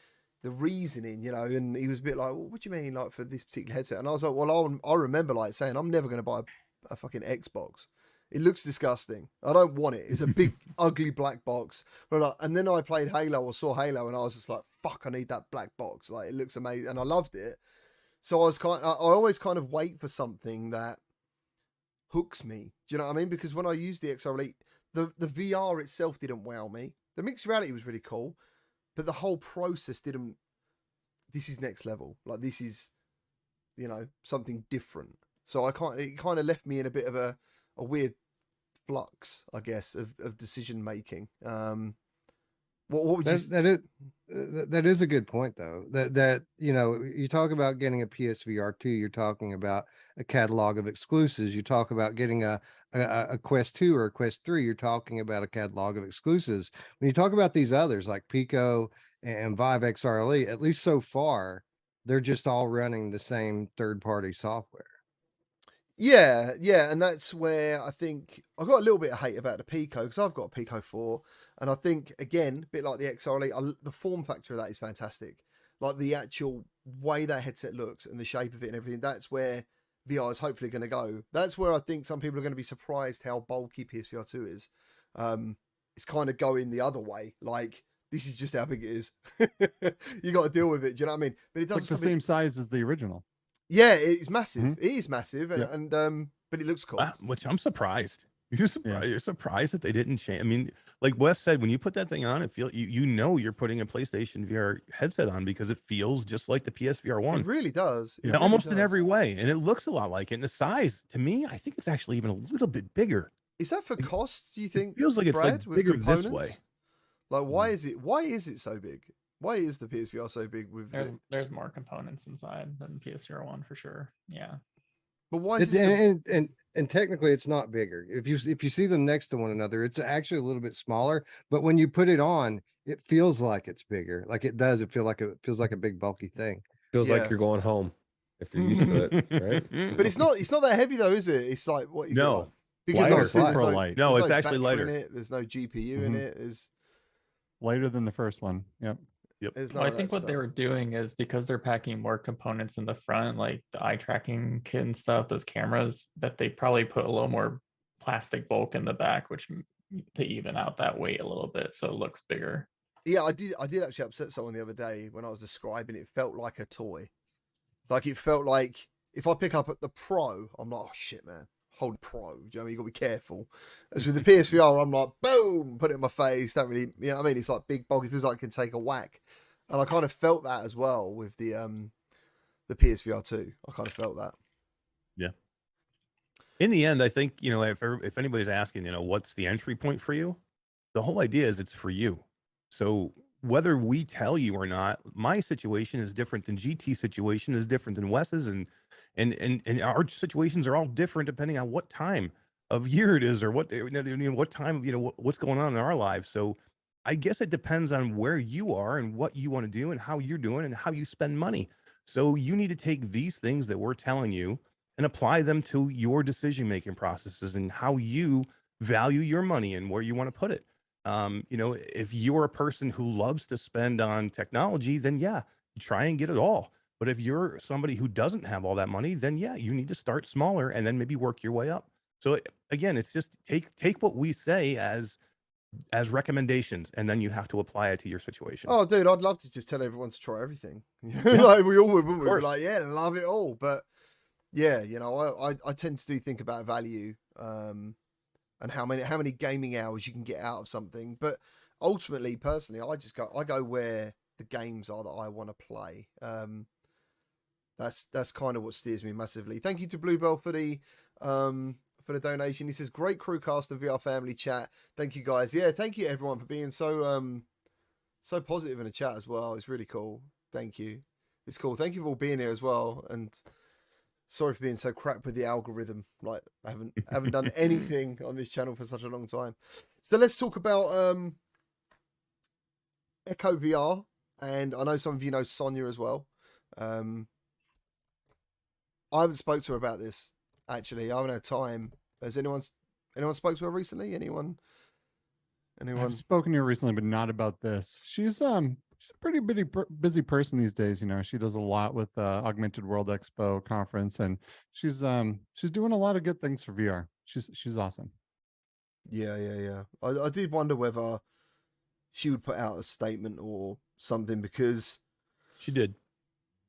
reasoning, you know? And he was a bit like, well, what do you mean, like, for this particular headset? And I was like, well, I remember like saying, I'm never going to buy a fucking Xbox. It looks disgusting. I don't want it. It's a big, ugly black box. But like, and then I played Halo or saw Halo, and I was just like, fuck, I need that black box. Like, it looks amazing, and I loved it. So I always kind of wait for something that hooks me. Do you know what I mean? Because when I used the XR Elite, the VR itself didn't wow me. The mixed reality was really cool, but the whole process didn't. This is next level. Like, this is, you know, something different. So it kind of left me in a bit of a weird flux, I guess, of decision making. What would you?
That is a good point, though. That you know, you talk about getting a PSVR 2, you're talking about a catalog of exclusives. You talk about getting a Quest 2 or a Quest 3, you're talking about a catalog of exclusives. When you talk about these others like Pico and Vive XR Elite, at least so far, they're just all running the same third-party software.
Yeah, and that's where I think I got a little bit of hate about the Pico, because I've got a Pico 4, and I think, again, a bit like the XR Elite, the form factor of that is fantastic. Like, the actual way that headset looks and the shape of it and everything, that's where VR is hopefully going to go. That's where I think some people are going to be surprised how bulky PSVR 2 is. It's kind of going the other way. Like, this is just how big it is. You got to deal with it. Do you know what I mean? But it does
It's like the same size as the original.
Yeah, it's massive.
Mhm.
It is massive, and but it looks cool.
Which I'm surprised. You're surprised that they didn't change. I mean, like Wes said, when you put that thing on, it feel you know you're putting a PlayStation VR headset on, because it feels just like the PSVR 1.
It really does. It
Yeah,
really
almost in
does.
every way, and it looks a lot like it. And the size, to me, I think it's actually even a little bit bigger.
Is that for cost? Do you think?
Feels like it's like
Brad, with
bigger
components?
this way.
Like, why is it so big? Why is the PSVR so big?
There's more components inside than PSVR 1 for sure. Yeah.
But why is it
and technically it's not bigger. If you see them next to one another, it's actually a little bit smaller, but when you put it on, it feels like it's bigger. Like it does. It feels like a big bulky thing.
Feels like you're going home if you're used to it, right?
But it's not that heavy though, is it? It's like, what is it?
No.
Like? Because
Lighter,
obviously there's
Pro
no,
light.
No,
there's
it's
no
actually
battery
lighter.
in it. There's no GPU in it. There's
Lighter than the first one. Yep.
none
Well, I
of that
think what they
stuff.
were doing is because they're packing more components in the front, like the eye tracking kit and stuff, those cameras, that they probably put a little more plastic bulk in the back, which to even out that weight a little bit, so it looks bigger.
Yeah, I did actually upset someone the other day when I was describing it. It felt like a toy. Like, it felt like if I pick up at the Pro, I'm like, oh shit, man, hold Pro. Do you know what I mean? You gotta be careful. As with the PSVR, I'm like, boom, put it in my face. Don't really, you know what I mean? It's like big bulky. It feels like it can take a whack. And I kind of felt that as well with the PSVR 2. I kind of felt that.
Yeah. In the end, I think, you know, if anybody's asking, you know, what's the entry point for you, the whole idea is it's for you. So whether we tell you or not, my situation is different than GT's situation is different than Wes's, and our situations are all different depending on what time of year it is, or what time, you know, what's going on in our lives. So I guess it depends on where you are and what you want to do and how you're doing and how you spend money. So you need to take these things that we're telling you and apply them to your decision-making processes and how you value your money and where you want to put it. You know, if you're a person who loves to spend on technology, then yeah, try and get it all. But if you're somebody who doesn't have all that money, then yeah, you need to start smaller and then maybe work your way up. So again, it's just take what we say as recommendations, and then you have to apply it to your situation.
Oh, dude, I'd love to just tell everyone to try everything. Like, we all would, wouldn't we?
course.
Like, yeah, love it all. But yeah, you know, I tend to think about value, and how many gaming hours you can get out of something. But ultimately, personally, I go where the games are that I want to play. That's kind of what steers me massively. Thank you to Bluebell for the donation. He says, great Crewcast and VR family chat. Thank you guys. Yeah, thank you everyone for being so positive in the chat as well. It's really cool. Thank you. It's cool. Thank you for all being here as well. And sorry for being so crap with the algorithm. Like, I haven't done anything on this channel for such a long time. So let's talk about Echo VR, and I know some of you know Sonia as well. I haven't spoke to her about this actually. I haven't had time. Has anyone spoke to her recently? Anyone?
I've spoken to her recently, but not about this. She's a pretty busy person these days. You know, she does a lot with Augmented World Expo conference, and she's doing a lot of good things for VR. She's awesome.
Yeah. I did wonder whether she would put out a statement or something, because
She did.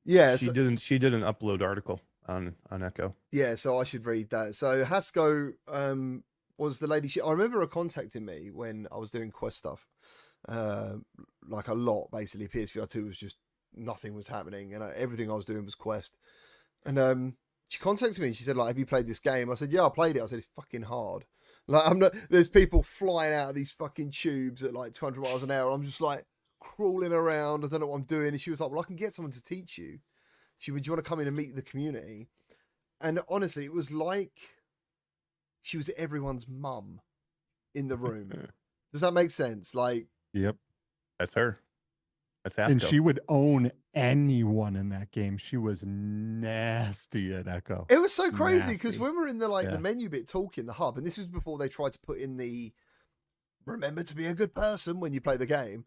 yeah,
She did an upload article on Echo.
yeah. So I should read that. So Hasco was the lady. I remember her contacting me when I was doing Quest stuff, like a lot. Basically, PSVR 2 was just nothing was happening, and everything I was doing was Quest. And she contacted me and she said, like, have you played this game? I said, yeah, I played it. I said, it's fucking hard. Like, I'm not. There's people flying out of these fucking tubes at like 200 miles an hour. I'm just like crawling around. I don't know what I'm doing. And she was like, well, I can get someone to teach you. She would, do you want to come in and meet the community? And honestly, it was like she was everyone's mum in the room. Does that make sense? Like,
Yep.
That's her. That's Hasco.
And she would own anyone in that game. She was nasty at Echo.
it was so crazy because
Nasty.
when we're in the
Yeah.
the menu bit talking, the hub, and this is before they tried to put in the remember to be a good person when you play the game.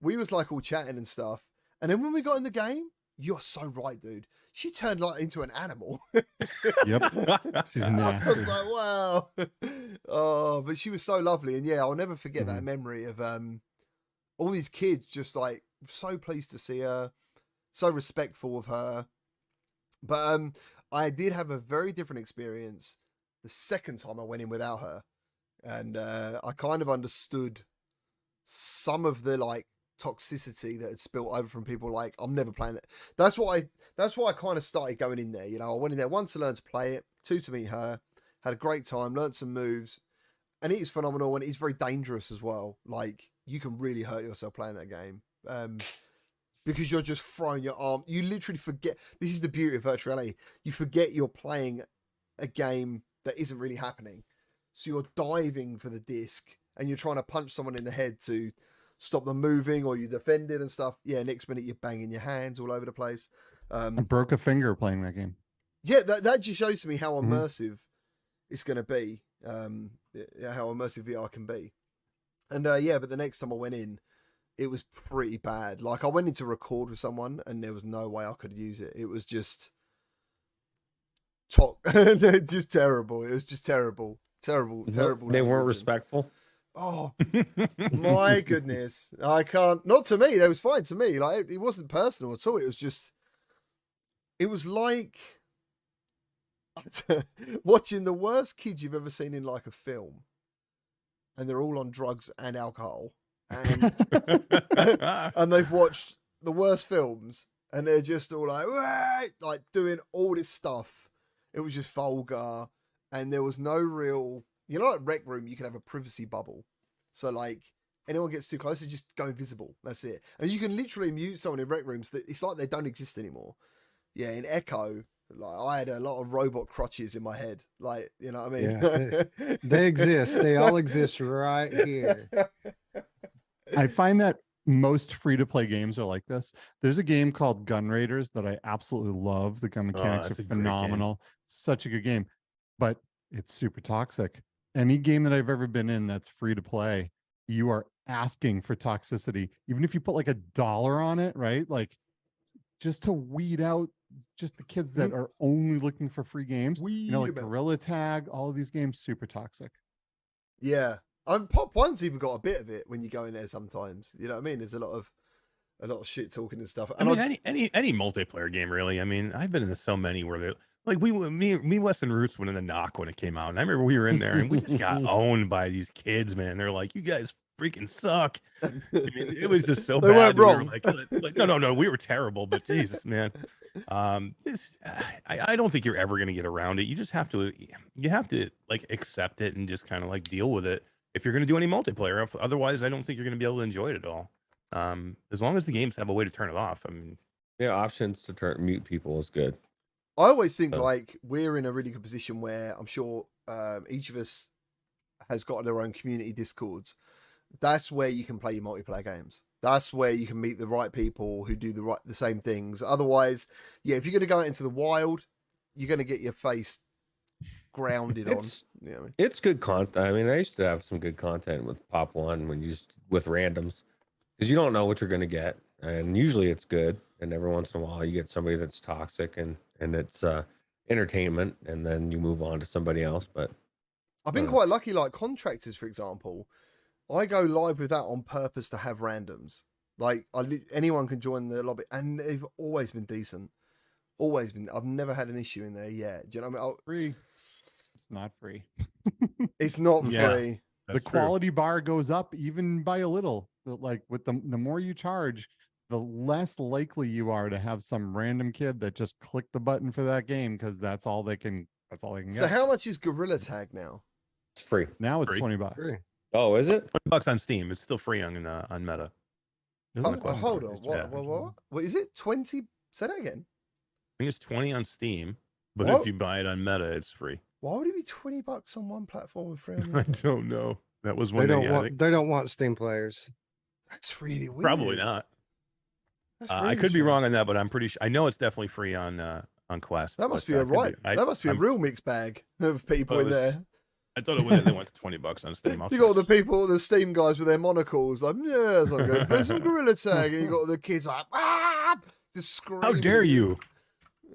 We was like all chatting and stuff. And then when we got in the game, you're so right, dude. She turned like into an animal.
Yep. She's
I
nasty.
was like, wow. Oh, but she was so lovely. And yeah, I'll never forget that
Mhm.
memory of all these kids just like so pleased to see her, so respectful of her. But I did have a very different experience the second time I went in without her. And I kind of understood some of the like toxicity that had spilt over from people. Like, I'm never playing that. That's why I kind of started going in there. You know, I went in there one to learn to play it, two to meet her, had a great time, learned some moves, and it is phenomenal, and it is very dangerous as well. Like, you can really hurt yourself playing that game. Because you're just throwing your arm. You literally forget. This is the beauty of virtual reality. You forget you're playing a game that isn't really happening. So you're diving for the disc and you're trying to punch someone in the head to stop them moving, or you defend it and stuff. Yeah, next minute you're banging your hands all over the place.
I broke a finger playing that game.
Yeah, that just shows to me how
Mhm.
immersive it's going to be. How immersive VR can be. And yeah, but the next time I went in, it was pretty bad. Like, I went in to record with someone and there was no way I could use it. It was just just terrible. It was just terrible. Terrible.
They
language.
weren't respectful.
Oh my goodness. I can't, not to me. That was fine to me. Like, it wasn't personal at all. It was just, it was like watching the worst kids you've ever seen in like a film. And they're all on drugs and alcohol. And and they've watched the worst films and they're just all like, "Wah!" like doing all this stuff. It was just vulgar, and there was no real, you know, like Rec Room, you can have a privacy bubble. So like, anyone gets too close, they just go invisible. That's it. And you can literally mute someone in Rec Rooms that it's like they don't exist anymore. Yeah, in Echo, like, I had a lot of robot crutches in my head. Like, you know what I mean?
Yeah, they exist. They all exist right here.
I find that most free-to-play games are like this. There's a game called Gun Raiders that I absolutely love. The gun mechanics
that's
are
a great game.
phenomenal. Such a good game, but it's super toxic. Any game that I've ever been in that's free to play, you are asking for toxicity. Even if you put like $1 on it, right? Like, just to weed out just the kids that are only looking for free games. You know, like
Weed 'em out.
Gorilla Tag, all of these games, super toxic.
Yeah. Pop One's even got a bit of it when you go in there sometimes. You know what I mean? There's a lot of shit talking and stuff.
I
And
mean, any multiplayer game, really. I mean, I've been in so many where they're like, me, Weston Roots went in the knock when it came out, and I remember we were in there and we just got owned by these kids, man. They're like, you guys freaking suck. I mean, it was just so
They
bad.
weren't
that we were
wrong.
like, no, we were terrible, but Jesus, man. I don't think you're ever going to get around it. You just have to like accept it and just kind of like deal with it if you're going to do any multiplayer. Otherwise, I don't think you're going to be able to enjoy it at all. As long as the games have a way to turn it off. I mean,
Yeah, options to mute people is good.
I always think
So-
like we're in a really good position where I'm sure each of us has got their own community discords. That's where you can play your multiplayer games. That's where you can meet the right people who do the same things. Otherwise, yeah, if you're going to go out into the wild, you're going to get your face grounded
It's-
on. You know what I mean?
It's good content. I mean, I used to have some good content with Pop One when you just with randoms because you don't know what you're going to get, and usually it's good. And every once in a while, you get somebody that's toxic, and it's entertainment, and then you move on to somebody else. But
I've been
Yeah.
quite lucky, like contractors, for example. I go live with that on purpose to have randoms. Like anyone can join the lobby, and they've always been decent. Always been. I've never had an issue in there yet. Do you know what I mean?
Free. It's not free.
It's not
Yeah.
free.
The
That's true.
quality bar goes up even by a little. Like with the more you charge, the less likely you are to have some random kid that just clicked the button for that game because that's all they can
So
get.
how much is Gorilla Tag now?
it's free.
Now it's
Free.
$20.
Free.
Oh, is it?
$20 on Steam. It's still free on Meta.
Is
Oh,
it?
Quest
hold
Store
on.
is,
What?
yeah.
What is it? 20? Say that again.
I think it's 20 on Steam, but
What?
if you buy it on Meta, it's free.
Why would it be $20 on one platform and free on the
I
other?
don't know. That was
They
one
don't
thing. I
want
think
they don't want Steam players.
That's really weird.
probably not.
That's
I
really
could be wrong
strange.
on that, but I'm pretty sure. I know it's definitely free on Quest.
That must
but
be a
I could
right.
I-
That must be a
I'm-
real mixed bag of people
Oh,
in
it was-
there.
I thought it went. They went to $20 on Steam. I'll
You got all
check.
the people, the Steam guys with their monocles, like, yeah, so I'm going to play some Gorilla Tag. And you got the kids like, ah, just screaming.
How dare you?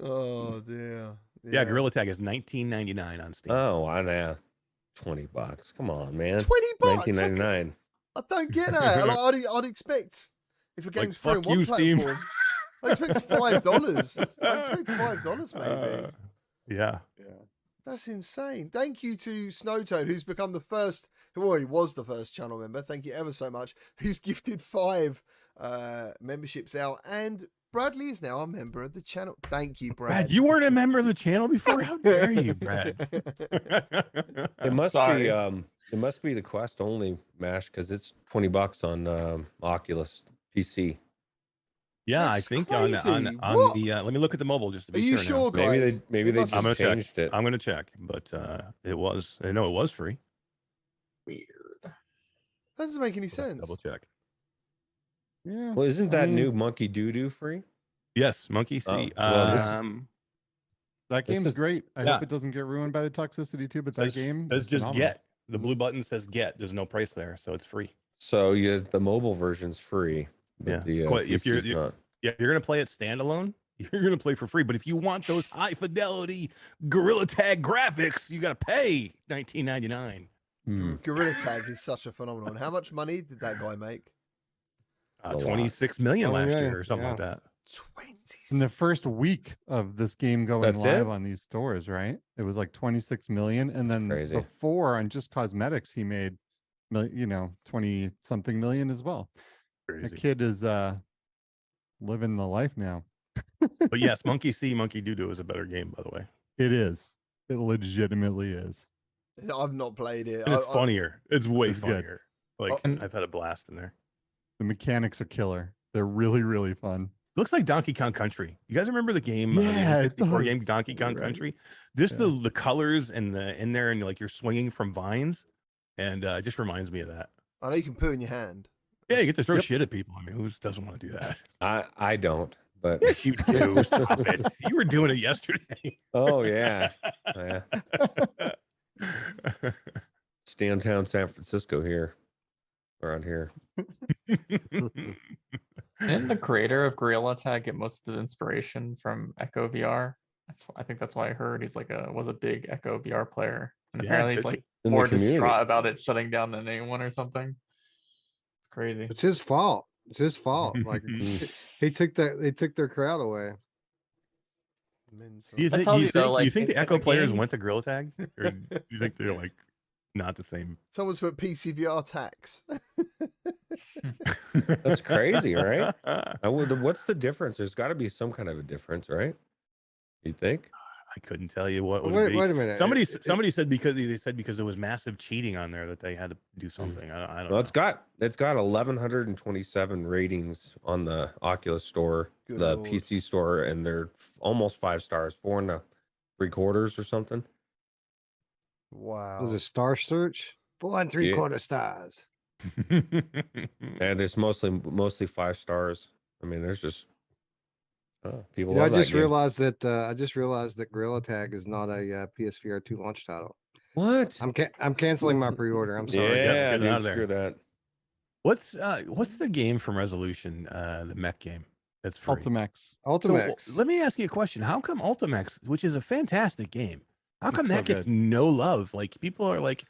Oh, dear.
Yeah, Gorilla Tag is $19.99 on Steam.
Oh, I know. $20. Come on, man.
20 bucks.
$19.99.
I don't get that. Like, I'd expect if a
Like,
game's free on
fuck
one
you, Steam.
platform, I expect $5. I expect $5 maybe.
Yeah.
That's insane. Thank you to Snowtoad, who's become the first, well, he was the first channel member. Thank you ever so much. Who's gifted 5 memberships out. And Bradley is now a member of the channel. Thank you, Brad.
Brad, you weren't a member of the channel before. How dare you, Brad?
It must
Sorry.
be it must be the Quest only mash because it's $20 on Oculus PC.
Yeah, I
That's
think
crazy.
on
What?
the let me look at the mobile just to
Are
be
you
sure.
sure,
Now.
guys?
Maybe
It
they
must
just
I'm gonna check.
changed it.
I'm gonna check, but it was. I know it was free.
Weird.
That doesn't make any
Let's
sense.
Double check.
Yeah.
Well, isn't
I
that
mean-
new Monkey Doo Doo free?
Yes, Monkey
Oh,
See.
well, this-
That
This
game's
is-
great. I
yeah.
hope it doesn't get ruined by the toxicity too, but that game
says
is
just
phenomenal.
get. The blue button says get. There's no price there, so it's free.
So yeah, the mobile version's free. But
Yeah.
the
Quite- if you're-
PC's not.
Yeah, if you're gonna play it standalone, you're gonna play for free. But if you want those high fidelity Gorilla Tag graphics, you gotta pay $19.99.
Hmm.
Gorilla Tag is such a phenomenon. How much money did that guy make?
A lot.
26 million
20
last
million,
year or something like
yeah.
that.
20.
In the first week of this game going
That's
live
it?
on these stores, right? It was like 26 million. And then
crazy.
before on just cosmetics, he made, 20 something million as well. The
Crazy.
kid is living the life now.
But yes, Monkey See, Monkey Doo Doo is a better game, by the way.
It is. It legitimately is.
I've not played it.
And it's
I-
funnier. It's way
It's good.
funnier. Like
Oh.
I've had a blast in there.
The mechanics are killer. They're really, really fun.
Looks like Donkey Kong Country. You guys remember the game?
Yeah,
the
it
N64 game
does.
Donkey Kong
Right.
Country. Just
Yeah.
the colors and the in there and like you're swinging from vines, and it just reminds me of that.
I know you can poo in your hand.
Yeah, you get to throw
Yep.
shit at people. I mean, who doesn't want to do that?
I don't, but
Yes, you do. Stop it. You were doing it yesterday.
oh yeah. Yeah. It's downtown San Francisco here. Around here.
Didn't the creator of Gorilla Tag get most of his inspiration from Echo VR? I think that's why I heard he's was a big Echo VR player, and
Yeah,
apparently he's
could
like
In the
more
community.
distraught about it shutting down than anyone or something. It's crazy.
It's his fault. It's his fault. Like
Mm.
he took that. They took their crowd away.
Mental.
Do you
That
think?
tells
Do you
you, though,
think?
like,
you think the
in the
Echo players
game-
went to Gorilla Tag, or do you think they're like not the same?
Someone's put PCVR tax.
That's crazy, right? What's the difference? There's got to be some kind of a difference, right? You think?
I couldn't tell you what would
Wait,
it be.
wait a minute.
Somebody
It-
somebody said because there was massive cheating on there that they had to do something. I don't
Well,
know.
it's got 1,127 ratings on the Oculus store,
Good
the
Lord.
PC store, and they're almost 5 stars, 4.75 or something.
Wow.
Was it Star Search? 4
Yeah.
3/4 stars.
And there's mostly 5 stars. I mean, there's just people
You know, I
love that
just
game.
realized that Gorilla Tag is not a PSVR 2 launch title.
What?
I'm canceling my pre-order. I'm sorry.
Yeah,
Get it
dude,
out of there.
screw that.
What's the game from Resolution? The mech game that's free.
Ultimax.
So
Ultimax.
let me ask you a question. How come Ultimax, which is a fantastic game, how come
It's so
that gets
good.
no love? Like people are like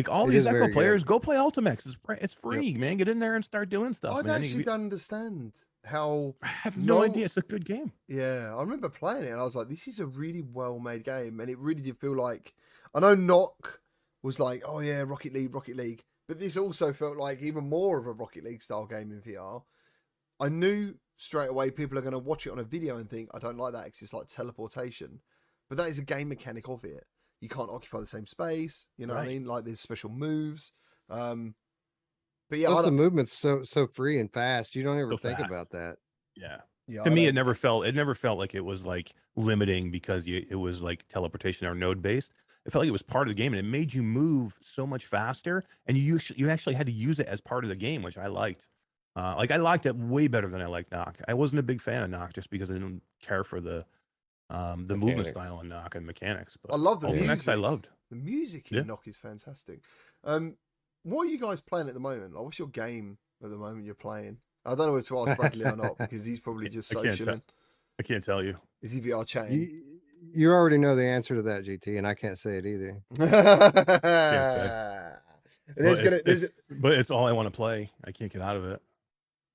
all
It
these
is
Echo
very good.
players, go play Ultimax. It's free, man. Get in there and start doing stuff,
I
man.
actually don't understand how.
I have no
No-
idea. It's a good game.
Yeah, I remember playing it and I was like, this is a really well made game. And it really did feel like, I know Knock was like, oh yeah, Rocket League. But this also felt like even more of a Rocket League style game in VR. I knew straight away people are going to watch it on a video and think, I don't like that because it's like teleportation. But that is a game mechanic of it. You can't occupy the same space. You know what I
Right.
mean? Like there's special moves. But yeah,
Plus
I
the
don't,
movement's so free and fast. You don't ever
So
think
fast.
about that.
Yeah.
yeah,
To
I
me, it
don't-
never felt like it was like limiting because it was like teleportation or node based. It felt like it was part of the game, and it made you move so much faster, and you actually had to use it as part of the game, which I liked. Like I liked it way better than I liked Knock. I wasn't a big fan of Knock just because I didn't care for the movement
Mechanics.
style in Knock and mechanics. But
I love the
Ultimax
music.
I loved.
The music in
Yeah.
Knock is fantastic. What are you guys playing at the moment? Like, what's your game at the moment you're playing? I don't know whether to ask Bradley or not because he's probably just
I can't tell.
socialing.
I can't tell you.
Is he VR chatting?
You already know the answer to that, GT, and I can't say it either.
There's
But
gonna
it's-
there's
it's- but it's all I want to play. I can't get out of it.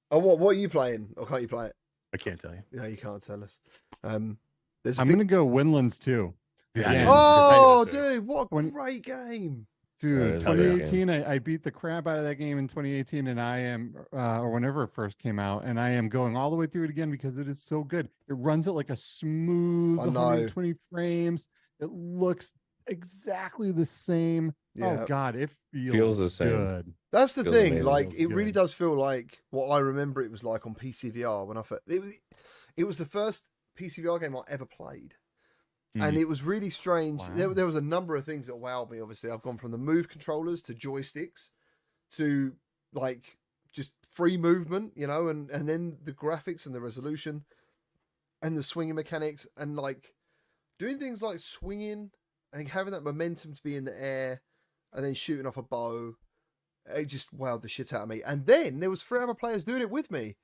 oh what are you playing or can't you play it?
I can't tell you.
No, you can't tell us. There's a
I'm
big-
gonna go Windlands too.
Yeah.
Oh
Dude.
dude, what a
When-
great game.
Dude,
is a great game.
2018, I beat the crap out of that game in 2018, and I am, or whenever it first came out, and I am going all the way through it again because it is so good. It runs at like a smooth
I know.
120 frames. It looks exactly the same.
Yeah.
Oh God, it
Feels the same.
good.
That's the
Feels
thing.
amazing.
Like
Feels
it really
good.
does feel like what I remember it was like on PCVR when I first. It was the first PCVR game I ever played, and
Mhm.
it was really strange.
Wow.
There was a number of things that wowed me. Obviously, I've gone from the Move controllers to joysticks to like just free movement, you know, and then the graphics and the resolution and the swinging mechanics and like doing things like swinging and having that momentum to be in the air and then shooting off a bow. It just wowed the shit out of me. And then there was 3 other players doing it with me.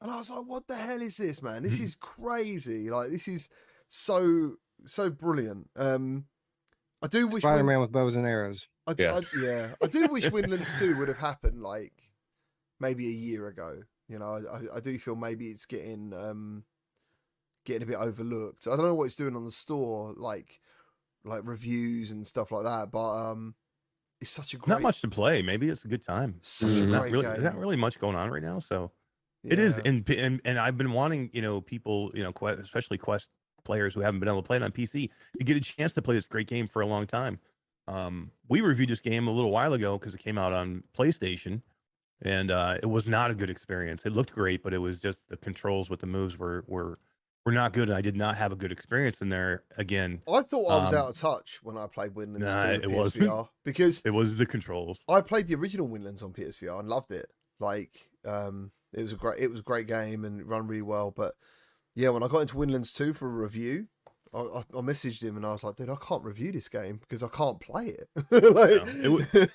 And I was like, what the hell is this, man? This is crazy. Like, this is so brilliant. I do wish
Spider-Man with bows and arrows.
Yeah.
I do wish Windlands 2 would have happened like maybe a year ago. You know, I do feel maybe it's getting a bit overlooked. I don't know what it's doing on the store, like reviews and stuff like that, but it's such a great
Not much to play. Maybe it's a good time.
such
Mhm.
a
Not
great
really,
game.
there's not really much going on right now, so it is.
Yeah.
And I've been wanting, people, especially Quest players who haven't been able to play it on PC, to get a chance to play this great game for a long time. We reviewed this game a little while ago because it came out on PlayStation, and it was not a good experience. It looked great, but it was just the controls with the moves were not good, and I did not have a good experience in there again.
I thought I was
Um,
out of touch when I played Windlands
nah,
2 on
it wasn't.
PSVR because
It was the controls.
I played the original Windlands on PSVR and loved it. Like, it was a great game and it ran really well. But yeah, when I got into Windlands 2 for a review, I messaged him and I was like, dude, I can't review this game because I can't play it. Like,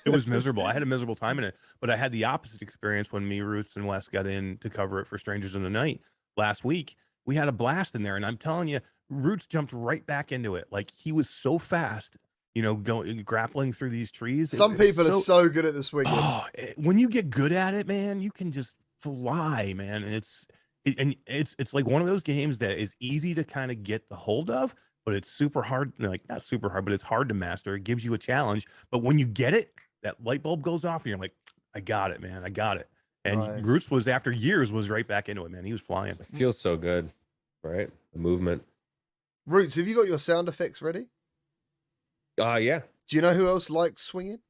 It was miserable. I had a miserable time in it, but I had the opposite experience when me, Roots, and Wes got in to cover it for Strangers in the Night last week. We had a blast in there, and I'm telling you, Roots jumped right back into it. Like he was so fast, going grappling through these trees.
Some people are so good at the swinging.
Oh, when you get good at it, man, you can just fly, man. And it's like one of those games that is easy to kind of get the hold of, but it's super hard. Like not super hard, but it's hard to master. It gives you a challenge, but when you get it, that light bulb goes off, and you're like, I got it, man. I got it. And
Nice.
Roots was after years was right back into it, man. He was flying.
It feels so good, right? The movement.
Roots, have you got your sound effects ready?
Yeah.
Do you know who else likes swinging?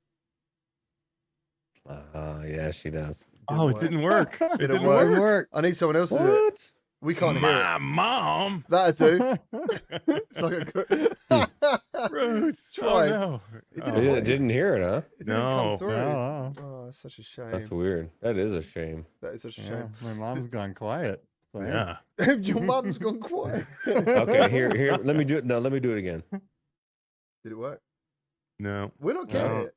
Yeah, she does.
Oh, it didn't work. It
Didn't
didn't
work.
work.
Work.
I need someone else to do it.
What?
We can't hear it.
My mom.
That'd do. It's like a
Bruce. Oh
Tried.
no.
It
Oh,
didn't
Yeah,
work.
didn't hear it, huh?
It didn't come
No.
through.
No.
Oh, that's such a shame.
That's weird. That is a shame.
That is such a
Yeah,
shame.
my mom's gone quiet. So, hey.
Yeah.
Your mum's gone quiet.
Okay, here. Let me do it. No, let me do it again.
Did it work?
No.
We're not getting
No.
it.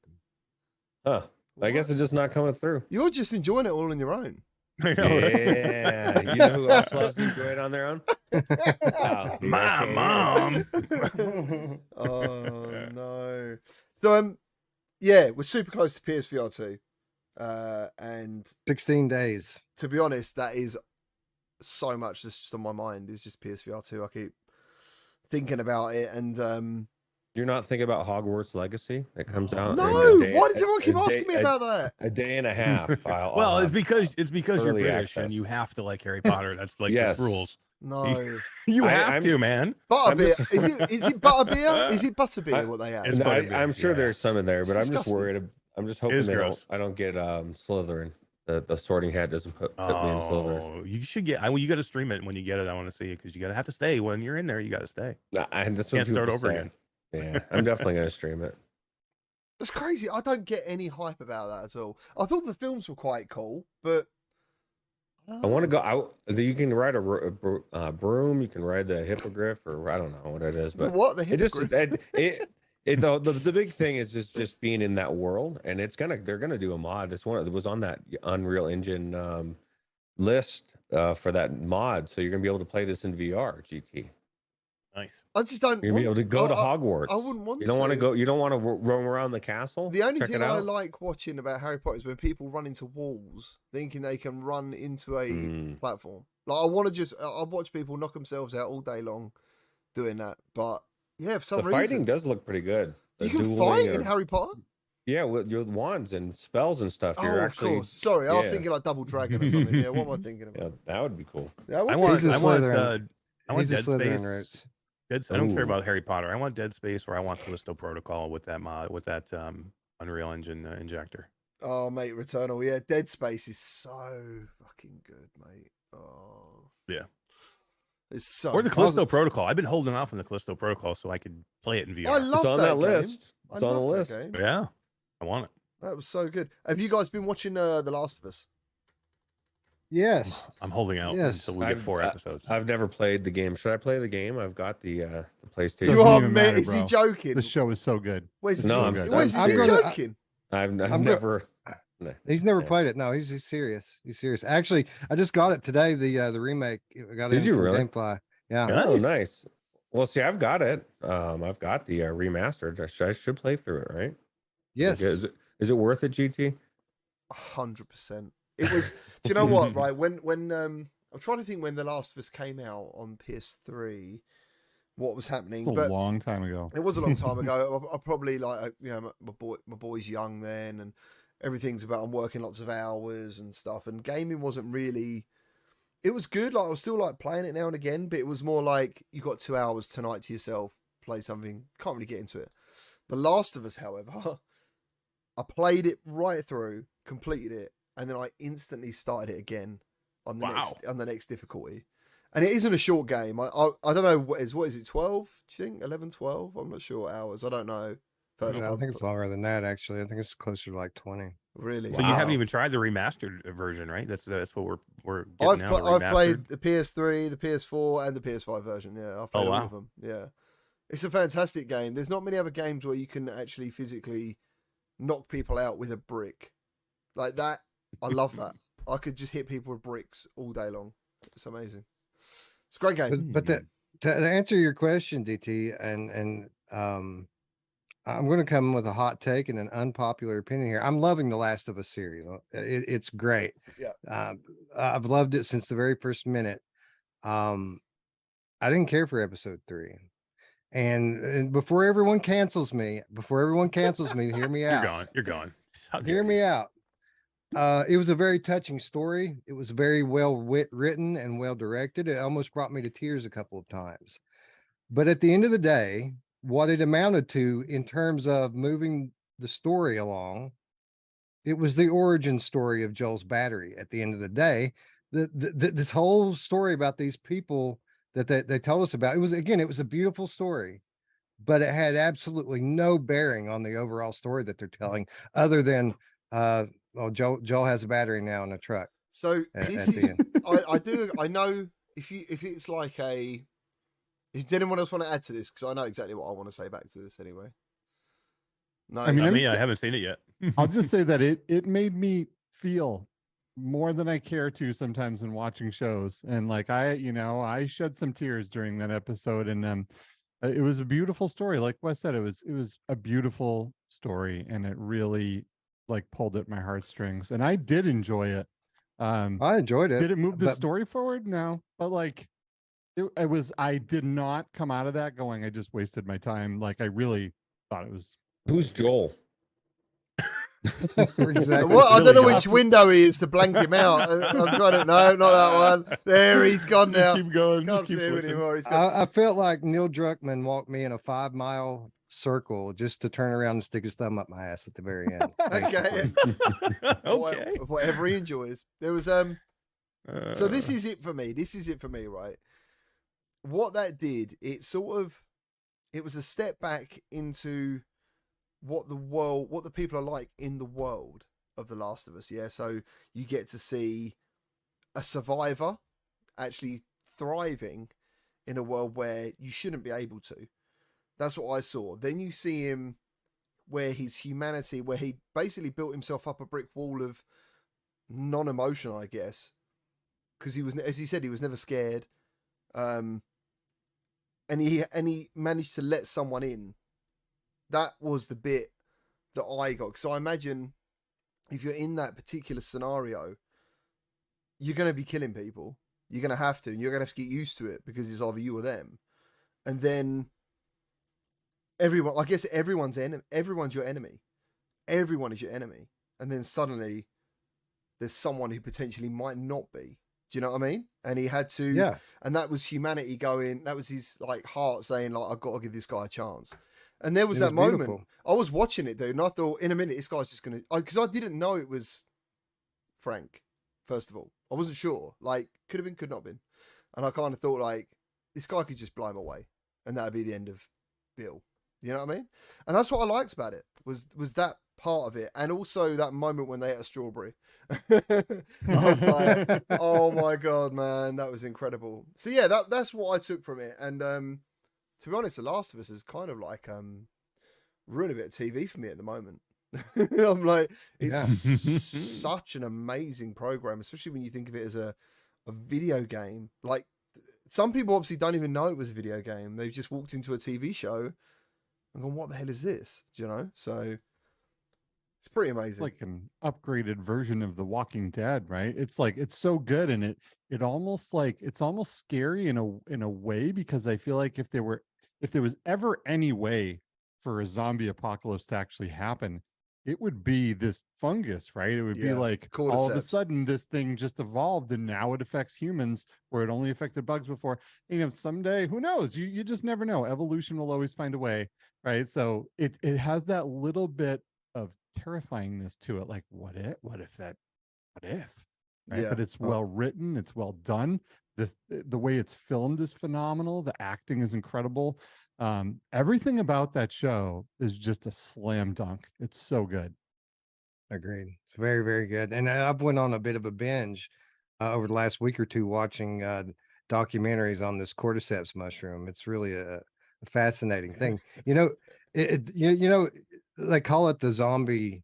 Huh. I guess it's just not coming through.
You're just enjoying it all on your own.
I know, right?
Yeah. You know who else loves to enjoy it on their own? Wow, you guys
My
can't hear
mom.
it.
Oh no. So yeah, we're super close to PSVR 2. And
16 days.
to be honest, that is so much that's just on my mind is just PSVR 2. I keep thinking about it and
You're not thinking about Hogwarts Legacy that comes out? in
no,
a day-
why does everyone
a
keep
day-
asking me about that?
A day and a half.
Well, it's because you're
early
British and
access.
you have to like Harry Potter. That's like
Yes.
the rules.
No.
You
I-
have
I'm-
to, man.
Butterbeer.
just-
Is it butterbeer? Is it butterbeer what they have?
It's
No,
butterbeer,
I'm sure
yeah.
there's some in there,
It's
but I'm just
disgusting.
worried. I'm just
is
hoping
gross.
I don't get Slytherin. The sorting hat doesn't put me in Slytherin.
Oh, you should get. You got to stream it when you get it. I want to see it because you got to have to stay when you're in there. You got to stay.
That's what
Can't start
people
over
say.
again.
Yeah, I'm definitely gonna stream it.
It's crazy. I don't get any hype about that at all. I thought the films were quite cool, but
I want to go out. You can ride a broom. You can ride the hippogriff, or I don't know what it is, but
what the
it just
hypocrite?
the big thing is just being in that world, and they're gonna do a mod. It's one that was on that Unreal Engine list for that mod, so you're gonna be able to play this in VR. GT.
Nice.
I just don't.
You're gonna be able to go to
I-
Hogwarts.
I wouldn't want
You don't want to
to.
go. You don't want to roam around the castle.
The only
Check
thing
it
I
out.
like watching about Harry Potter is when people run into walls, thinking they can run into a
Mm.
platform. Like I want to I watch people knock themselves out all day long doing that. But yeah, for some
The
reason,
fighting does look pretty good. The
you can
dueling
fight in
or-
Harry Potter.
Yeah, with your wands and spells and stuff. You're
Oh,
actually,
of course. Sorry, I was
yeah.
thinking like Double Dragon or something. Yeah, what am I thinking about?
Yeah, that would be cool.
That would
I
be
want.
He's a
I want.
Slytherin.
I want
He's a
Dead
Slytherin
Space.
roots.
I don't care
Ooh.
about Harry Potter. I want Dead Space, or I want Callisto Protocol with that mod, with that Unreal Engine injector.
Oh, mate, Returnal. Yeah, Dead Space is so fucking good, mate. Oh,
Yeah.
it's so.
Or the
good.
Callisto Protocol. I've been holding off on the Callisto Protocol so I could play it in VR.
I love
It's on that
game.
list.
I
It's on the
love that
list.
game.
Yeah, I want it.
That was so good. Have you guys been watching The Last of Us?
Yes.
I'm holding out
Yes.
until we get 4 episodes.
I've never played the game. Should I play the game? I've got the PlayStation.
Doesn't
You are
even
me.
matter,
Is he
bro.
joking?
The show is so good.
Where's
No,
he?
I'm-
Where's
I'm
he
serious.
joking?
I've
I'm go-
never.
He's never
Yeah.
played it. No, he's serious. He's serious. Actually, I just got it today. The remake. I got it
Did
in
you
from
really?
GameFly. Yeah.
Yeah.
Oh,
Nice.
nice. Well, see, I've got it. I've got the remastered. I should play through it, right?
Yes.
Is it worth it, GT?
100%. It was. Do you know what? Right when I'm trying to think when The Last of Us came out on PS3, what was happening?
It's a
but
long time ago.
it was a long time ago. I probably my boy's young then, and everything's about I'm working lots of hours and stuff. And gaming wasn't really. It was good. Like I was still like playing it now and again, but it was more like you got 2 hours tonight to yourself, play something. Can't really get into it. The Last of Us, however, I played it right through, completed it, and then I instantly started it again on the next difficulty. And it isn't a short game. I don't know what is it 12? Do you think 11, 12? I'm not sure hours. I don't know.
No,
First
I
time,
think it's longer than that. Actually, I think it's closer to like 20.
really.
So you haven't
Wow.
even tried the remastered version, right? That's what we're getting now.
I've
the
played
remastered.
the PS3, the PS4, and the PS5 version. Yeah, I've played all
wow.
of them. Yeah, it's a fantastic game. There's not many other games where you can actually physically knock people out with a brick like that. I love that. I could just hit people with bricks all day long. It's amazing. It's a great game.
But to answer your question, DT, and I'm going to come with a hot take and an unpopular opinion here. I'm loving the Last of Us series. It's great.
Yeah.
I've loved it since the very first minute. I didn't care for episode 3. And before everyone cancels me, hear me out.
You're gone. How dare
Hear
you.
me out. It was a very touching story. It was very well written and well directed. It almost brought me to tears a couple of times. But at the end of the day, what it amounted to in terms of moving the story along, it was the origin story of Joel's battery. At the end of the day, this whole story about these people that they told us about, it was a beautiful story. but it had absolutely no bearing on the overall story that they're telling, other than well, Joel has a battery now in the truck.
So
At
this
the
is
end.
I know if it's like a, does anyone else want to add to this? Because I know exactly what I want to say back to this anyway. No,
I mean,
I
I'm
mean, I haven't seen it yet.
I'll just say that it made me feel more than I care to sometimes in watching shows. And like I shed some tears during that episode, and it was a beautiful story. Like Wes said, it was a beautiful story, and it really like pulled at my heartstrings. And I did enjoy it.
I enjoyed it.
Did it move the
but-
story forward? No, but like it was. I did not come out of that going, I just wasted my time. Like I really thought it was.
Who's Joel?
Exactly.
Well, I don't know
Really
which window he is to blank him out. I'm trying to, no, not that one. There, he's gone now.
Keep going.
Can't
just keep
see him
switching.
anymore. He's gone.
I felt like Neil Druckmann walked me in a 5-mile circle just to turn around and stick his thumb up my ass at the very end.
Okay.
basically.
Okay.
Whatever he enjoys. There was so this
Uh,
is it for me. This is it for me, right? What that did, it was a step back into what the people are like in the world of The Last of Us. Yeah, so you get to see a survivor actually thriving in a world where you shouldn't be able to. That's what I saw. Then you see him where his humanity, where he basically built himself up a brick wall of non-emotion, I guess, because he was, as he said, he was never scared, and he managed to let someone in. That was the bit that I got, because I imagine if you're in that particular scenario, you're going to be killing people. You're going to have to, and you're going to have to get used to it because it's either you or them. And then everyone, I guess everyone's your enemy. Everyone is your enemy. And then suddenly there's someone who potentially might not be. Do you know what I mean? And he had to,
Yeah.
and that was humanity going, that was his like heart saying like, I've got to give this guy a chance. And there was
It
that moment.
beautiful.
I was watching it, dude, and I thought in a minute, this guy's just going to, because I didn't know it was Frank, first of all. I wasn't sure. Like, could have been, could not have been. And I kind of thought like, this guy could just blow him away. And that'd be the end of Bill. You know what I mean? And that's what I liked about it, was that part of it. And also that moment when they ate a strawberry. I was like, oh my God, man, that was incredible. So yeah, that's what I took from it. And to be honest, The Last of Us is kind of like ruined a bit of TV for me at the moment. I'm like, it's such an amazing program, especially when you think of it as a video game. Like, some people obviously don't even know it was a video game. They've just walked into a TV show and gone, what the hell is this? Do you know? So it's pretty amazing.
It's like an upgraded version of The Walking Dead, right? It's like it's so good, and it almost like it's almost scary in a way, because I feel like if there was ever any way for a zombie apocalypse to actually happen, it would be this fungus, right? It would be
Yeah,
like all of a
cordyceps.
sudden this thing just evolved, and now it affects humans where it only affected bugs before. You know, someday, who knows? You just never know. Evolution will always find a way, right? So it has that little bit of terrifyingness to it. Like, what if, right?
Yeah.
But it's well written, it's well done. The way it's filmed is phenomenal. The acting is incredible. Everything about that show is just a slam dunk. It's so good.
Agreed. It's very, very good. And I've went on a bit of a binge over the last week or two watching documentaries on this cordyceps mushroom. It's really a fascinating thing. You know, you know, they call it the zombie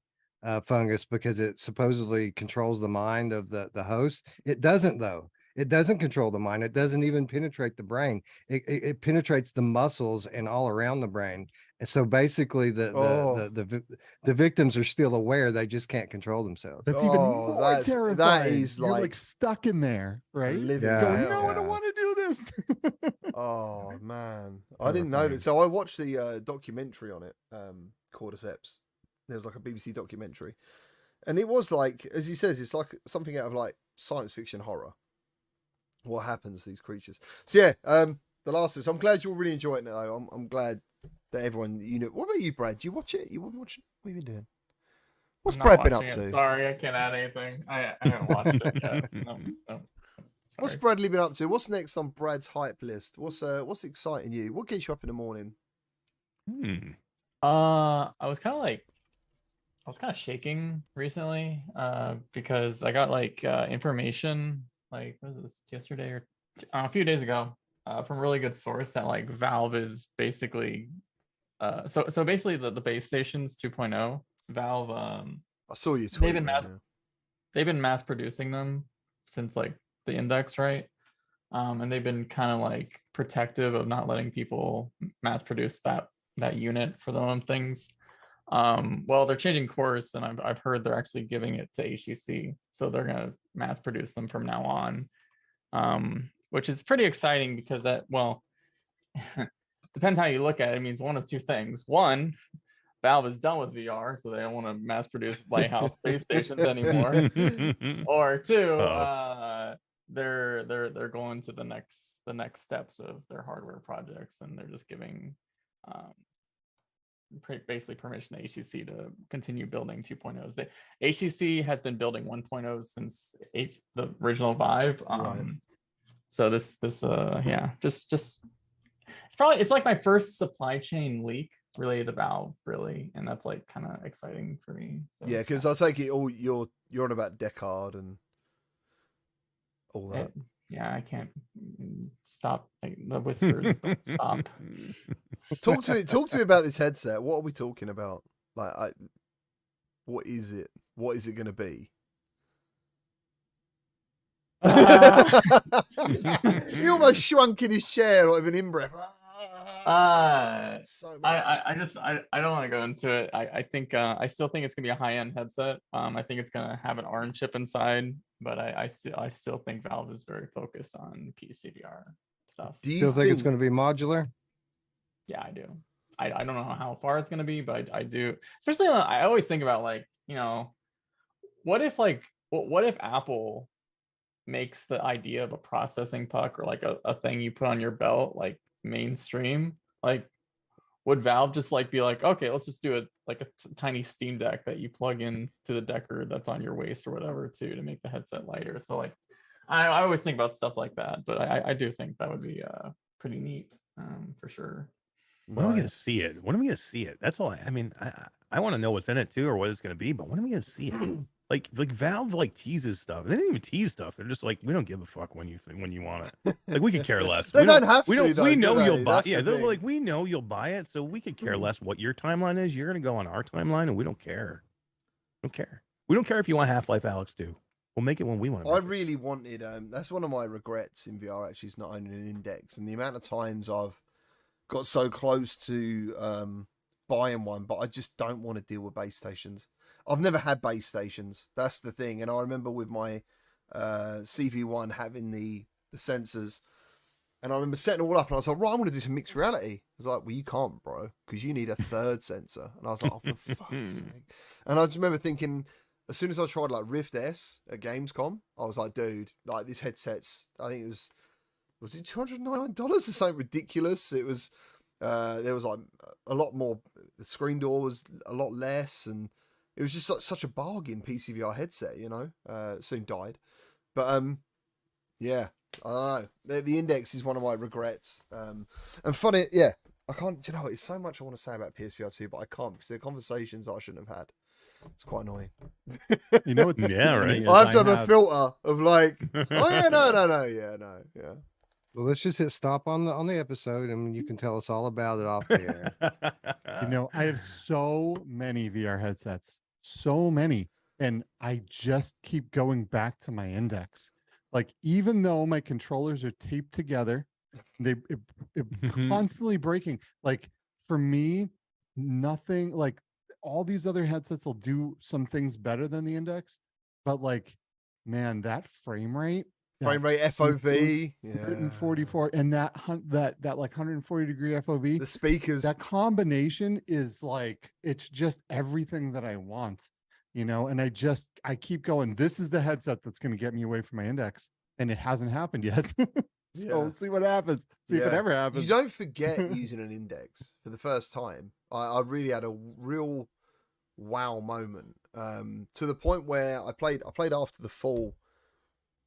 fungus because it supposedly controls the mind of the host. It doesn't, though. It doesn't control the mind. It doesn't even penetrate the brain. It penetrates the muscles and all around the brain. And so basically the victims are still aware. They just can't control themselves.
That's even
Oh,
more
that
terrifying.
is
You're
like
like stuck in there, right?
living
Yeah.
Going,
hell.
no, I don't
Yeah.
want to do this.
Oh man, I didn't know that.
Terrifying.
So I watched the documentary on it, Cordyceps. There was like a BBC documentary, and it was like, as he says, it's like something out of like science fiction horror. What happens to these creatures? So yeah, The Last of Us. I'm glad you're really enjoying it though. I'm glad that everyone, you know. What about you, Brad? Do you watch it? You wouldn't watch it? What have you been doing? What's
I'm not
Brad been up
watching it.
to?
Sorry, I can't add anything. I haven't watched it yet. No.
What's
Sorry.
Bradley been up to? What's next on Brad's hype list? What's exciting you? What gets you up in the morning?
I was kind of shaking recently, because I got like information, like what was this, yesterday or a few days ago, from a really good source that like Valve is basically, so basically the base stations 2.0, Valve,
I saw you
they've
tweet.
been
Man,
mass
yeah.
they've been mass producing them since like the Index, right? And they've been kind of like protective of not letting people mass produce that unit for their own things. Well, they're changing course, and I've heard they're actually giving it to HTC, so they're gonna mass produce them from now on, which is pretty exciting because that, well, depends how you look at it. It means one of two things. One, Valve is done with VR, so they don't want to mass produce Lighthouse space stations anymore. Or two, they're going to the next steps of their hardware projects, and they're just giving basically permission to HTC to continue building 2.0s. The HTC has been building 1.0s since the original Vive.
Right.
So this yeah, just it's like my first supply chain leak related to Valve, really, and that's like kind of exciting for me. So,
Yeah, because I take it all you're on about Deckard and all that.
yeah, I can't stop. Like, the whispers don't stop.
Talk to me about this headset. What are we talking about? Like, what is it? What is it going to be? He almost shrunk in his chair like an in-breath. So much.
I don't want to go into it. I think I still think it's gonna be a high-end headset. I think it's gonna have an ARM chip inside, but I still think Valve is very focused on PCVR stuff.
Do you
Still think it's going to be modular?
Yeah, I do. I don't know how far it's gonna be, but I do. Especially I always think about, like, you know, what if Apple makes the idea of a processing puck or like a thing you put on your belt like mainstream? Like, would Valve just like be like, okay, let's just do a tiny Steam Deck that you plug in to the Decker that's on your waist or whatever to make the headset lighter? So like, I always think about stuff like that, but I do think that would be pretty neat, for sure.
When are we gonna
Nice.
see it? When are we gonna see it? That's all. I mean, I want to know what's in it too, or what it's gonna be. But when are we gonna see it? Like Valve like teases stuff. They didn't even tease stuff. They're just like, we don't give a fuck when you want it. Like, we could care less.
They
We
don't have
We
to,
don't.
though,
We
do
know
they?
you'll buy.
That's
Yeah,
the
they're
thing.
like, we know you'll buy it, so we could care less what your timeline is. You're gonna go on our timeline, and we don't care. Don't care. We don't care if you want Half-Life Alyx 2. We'll make it when we want to.
I really wanted. That's one of my regrets in VR. Actually, is not owning an Index, and the amount of times I've got so close to buying one, but I just don't want to deal with base stations. I've never had base stations. That's the thing. And I remember with my CV1 having the sensors, and I remember setting it all up, and I was like, right, I'm going to do some mixed reality. I was like, well, you can't, bro, because you need a third sensor. And I was like, oh, for fuck's sake. And I just remember thinking, as soon as I tried like Rift S at Gamescom, I was like, dude, like this headset's, I think it was it $299 or something ridiculous? It was, there was like a lot more, the screen door was a lot less, and it was just such a bargain PCVR headset, you know. Soon died, but yeah, I don't know. The Index is one of my regrets. And funny, yeah, I can't. You know, it's so much I want to say about PSVR 2, but I can't because they're conversations I shouldn't have had. It's quite annoying.
You know, it's
Yeah,
funny
right.
is
I have to have a filter of like, oh yeah, no, yeah.
Well, let's just hit stop on the episode, and you can tell us all about it off the air.
You know, I have so many VR headsets, so many, and I just keep going back to my Index. Like, even though my controllers are taped together, it constantly breaking. Like, for me, nothing, like, all these other headsets will do some things better than the Index, but like, man, that frame rate,
Frame rate FOV, yeah.
144, and that like 140-degree FOV.
The speakers.
That combination is like, it's just everything that I want, you know. And I keep going, this is the headset that's going to get me away from my Index, and it hasn't happened yet. So
Yeah.
we'll see what happens. See if it
Yeah.
ever happens.
You don't forget using an Index for the first time. I really had a real wow moment, to the point where I played after the fall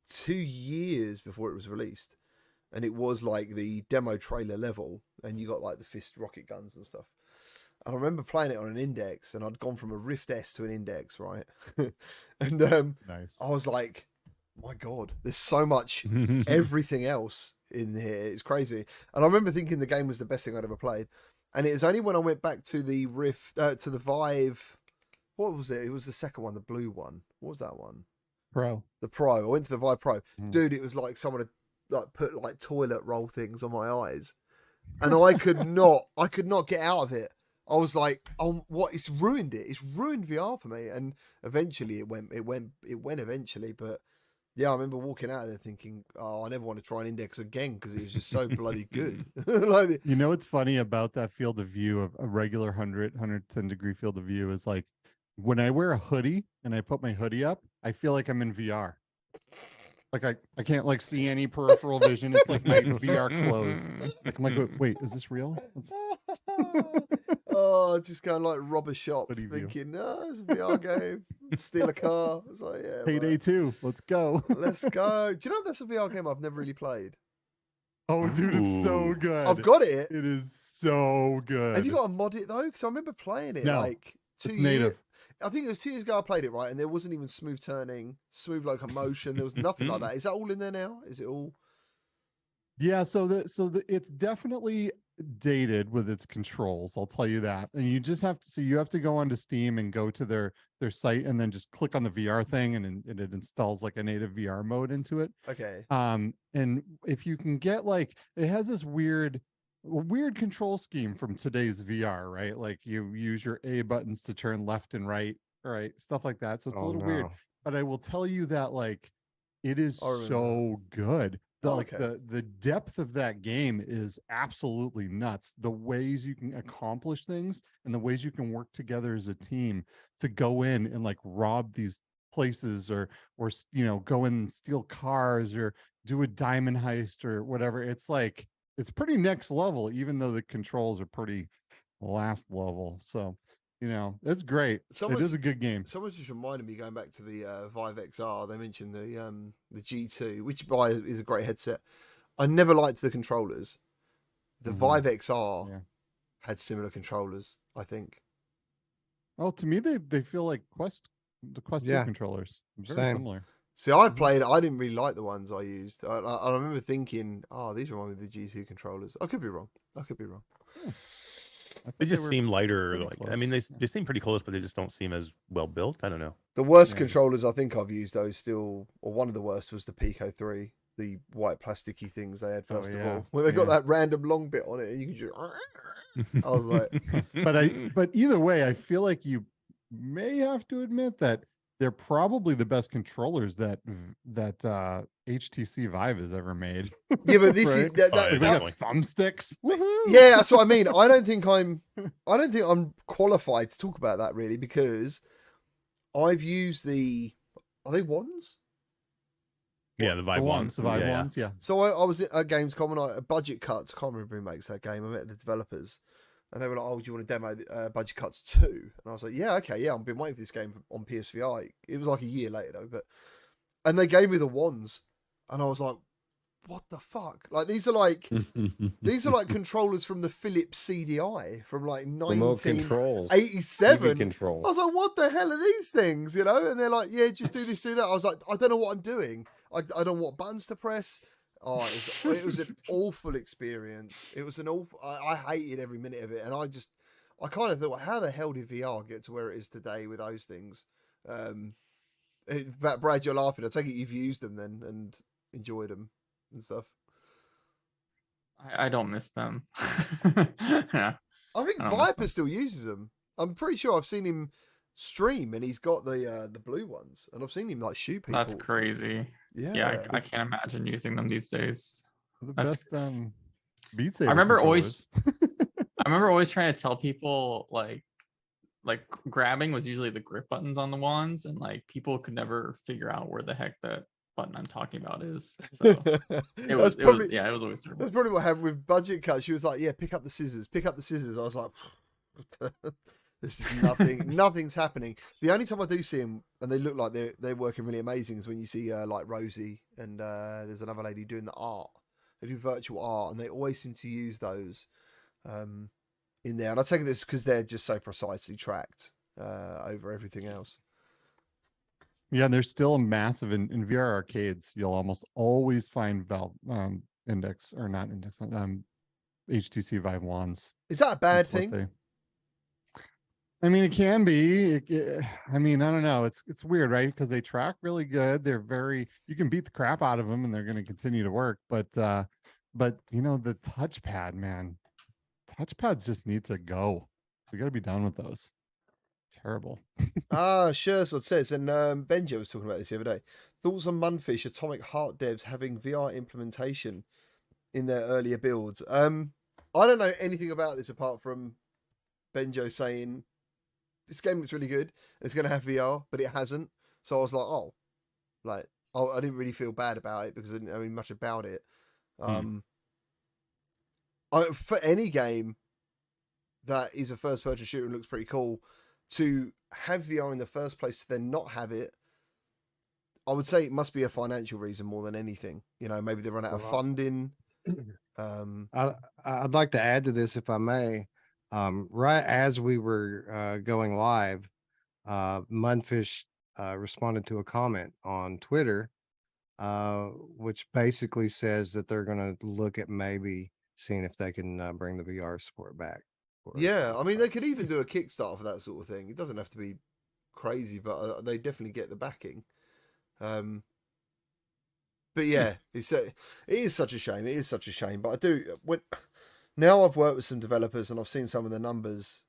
2 years before it was released, and it was like the demo trailer level, and you got like the fist rocket guns and stuff. And I remember playing it on an Index, and I'd gone from a Rift S to an Index, right? And
Nice.
I was like, my God, there's so much everything else in here. It's crazy. And I remember thinking the game was the best thing I'd ever played. And it was only when I went back to the Rift, to the Vive. What was it? It was the second one, the blue one. What was that one?
Pro.
The Pro. I went to the Vive Pro.
Mm.
Dude, it was like someone had like put like toilet roll things on my eyes, and I could not get out of it. I was like, oh, what? It's ruined it. It's ruined VR for me. And eventually it went eventually. But yeah, I remember walking out of there thinking, oh, I never want to try an Index again because it was just so bloody good. Like,
You know what's funny about that field of view of a regular 110 degree field of view is like when I wear a hoodie and I put my hoodie up, I feel like I'm in VR. Like I can't like see any peripheral vision. It's like my VR clothes. Like I'm like, wait, is this real?
oh, just going like rob a shop,
Hoodie view.
thinking, no, it's a VR game. Steal a car. It's like, yeah,
Payday
right.
2. Let's go.
Let's go. Do you know that's a VR game I've never really played?
Oh, dude, it's so
Ooh.
good.
I've got it.
It is so good.
Have you got to mod it though? Because I remember playing it
No,
like 2
it's
years.
native.
I think it was 2 years ago I played it, right? And there wasn't even smooth turning, smooth locomotion. There was nothing like that. Is that all in there now? Is it all?
Yeah, so it's definitely dated with its controls. I'll tell you that. And you just have to, so you have to go onto Steam and go to their site and then just click on the VR thing and it installs like a native VR mode into it.
Okay.
And if you can get like, it has this weird control scheme from today's VR, right? Like you use your A buttons to turn left and right, stuff like that. So it's a little weird. But I will tell you that like it is
I remember
so good.
okay.
The depth of that game is absolutely nuts. The ways you can accomplish things and the ways you can work together as a team to go in and like rob these places or go in and steal cars or do a diamond heist or whatever. It's like it's pretty next level, even though the controls are pretty last level. So it's great. It is a good game.
Someone just reminded me, going back to the Vive XR, they mentioned the G2, which is a great headset. I never liked the controllers. The Vive XR had similar controllers, I think.
Oh, to me they feel like the Quest 2 controllers. Very similar.
See, I played. I didn't really like the ones I used. I remember thinking, "Oh, these remind me of the G2 controllers." I could be wrong.
They just seem lighter. Like
close.
I mean, they seem pretty close, but they just don't seem as well built. I don't know.
The worst controllers I think I've used, though, still, or one of the worst, was the Pico 3, the white plasticky things they had first of all, where they got that random long bit on it, and you can just. I was like,
but either way, I feel like you may have to admit that they're probably the best controllers that HTC Vive has ever made.
yeah, but this
Right?
is
Oh,
They
definitely.
got thumbsticks. Woohoo!
yeah, that's what I mean. I don't think I'm qualified to talk about that really, because I've used are they wands?
Yeah, the Vive
The
ones.
ones, the Vive
Yeah.
ones, yeah.
So I was at Gamescom and a Budget Cuts, I can't remember who makes that game. I met the developers and they were like, "Oh, do you want to demo Budget Cuts 2?" And I was like, "Yeah, okay, yeah, I've been waiting for this game on PSVR." It was like a year later though, and they gave me the wands and I was like, what the fuck? Like these are like controllers from the Philips CDI from like
Remote controls.
1987.
TV controls.
I was like, what the hell are these things? And they're like, yeah, just do this, do that. I was like, I don't know what I'm doing. I don't know what buttons to press. Oh, it was an awful experience. It was an awful. I hated every minute of it, and I kind of thought, how the hell did VR get to where it is today with those things? Brad, you're laughing. I take it you've used them then and enjoyed them and stuff.
I don't miss them. Yeah.
I think
I don't miss
Viper still uses them. I'm pretty sure I've seen him stream, and he's got the blue ones, and I've seen him like shoot people.
That's crazy.
Yeah,
Yeah, I can't imagine using them these days.
The
That's-
best Beat Saber
I remember
controllers.
always trying to tell people like grabbing was usually the grip buttons on the wands, and like people could never figure out where the heck that button I'm talking about is. So it was always terrible.
That's probably what happened with Budget Cut. She was like, "Yeah, pick up the scissors. Pick up the scissors." I was like, "There's just nothing. Nothing's happening." The only time I do see them, and they look like they're working really amazing, is when you see like Rosie and there's another lady doing the art. They do virtual art, and they always seem to use those in there. And I take this because they're just so precisely tracked over everything else.
Yeah, there's still a massive in VR arcades. You'll almost always find Valve Index or not Index HTC Vive wands.
Is that a bad
That's what
thing?
I mean, it can be. I mean, I don't know. It's weird, right? Because they track really good. They're very. You can beat the crap out of them, and they're going to continue to work. But you know, the touchpad, man, touchpads just need to go. We got to be done with those. Terrible.
Sure. Says, and Benja was talking about this the other day. Thoughts on Mundfish Atomic Heart devs having VR implementation in their earlier builds? I don't know anything about this apart from Benjo saying this game looks really good. It's going to have VR, but it hasn't. So I was like, I didn't really feel bad about it because I didn't know much about it. For any game that is a first-person shooter and looks pretty cool, to have VR in the first place to then not have it, I would say it must be a financial reason more than anything. You know, maybe they run out of funding.
I'd like to add to this, if I may. Right as we were going live, Mundfish responded to a comment on Twitter, which basically says that they're going to look at maybe seeing if they can bring the VR support back.
Yeah, I mean, they could even do a Kickstarter for that sort of thing. It doesn't have to be crazy, but they definitely get the backing. But yeah, it is such a shame. It is such a shame. But now I've worked with some developers and I've seen some of the numbers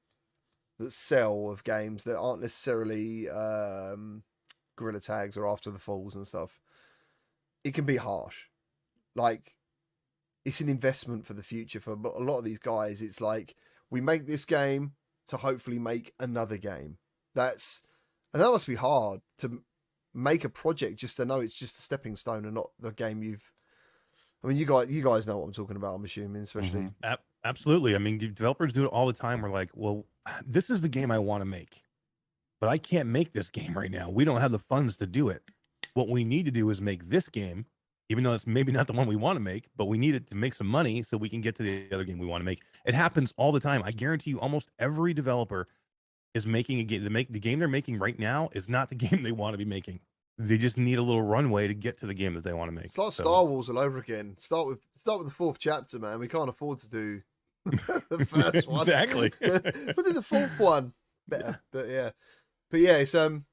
that sell of games that aren't necessarily Gorilla Tags or After the Falls and stuff. It can be harsh. Like, it's an investment for the future for a lot of these guys. It's like, we make this game to hopefully make another game. And that must be hard to make a project just to know it's just a stepping stone and not the game I mean, you guys know what I'm talking about, I'm assuming, especially.
Absolutely. I mean, developers do it all the time. We're like, well, this is the game I want to make, but I can't make this game right now. We don't have the funds to do it. What we need to do is make this game, even though it's maybe not the one we want to make, but we need it to make some money so we can get to the other game we want to make. It happens all the time. I guarantee you almost every developer is making a game. The game they're making right now is not the game they want to be making. They just need a little runway to get to the game that they want to make.
It's like Star Wars all over again. Start with the fourth chapter, man. We can't afford to do the first one.
Exactly.
We'll do the fourth one better. Yeah. But yeah, it's end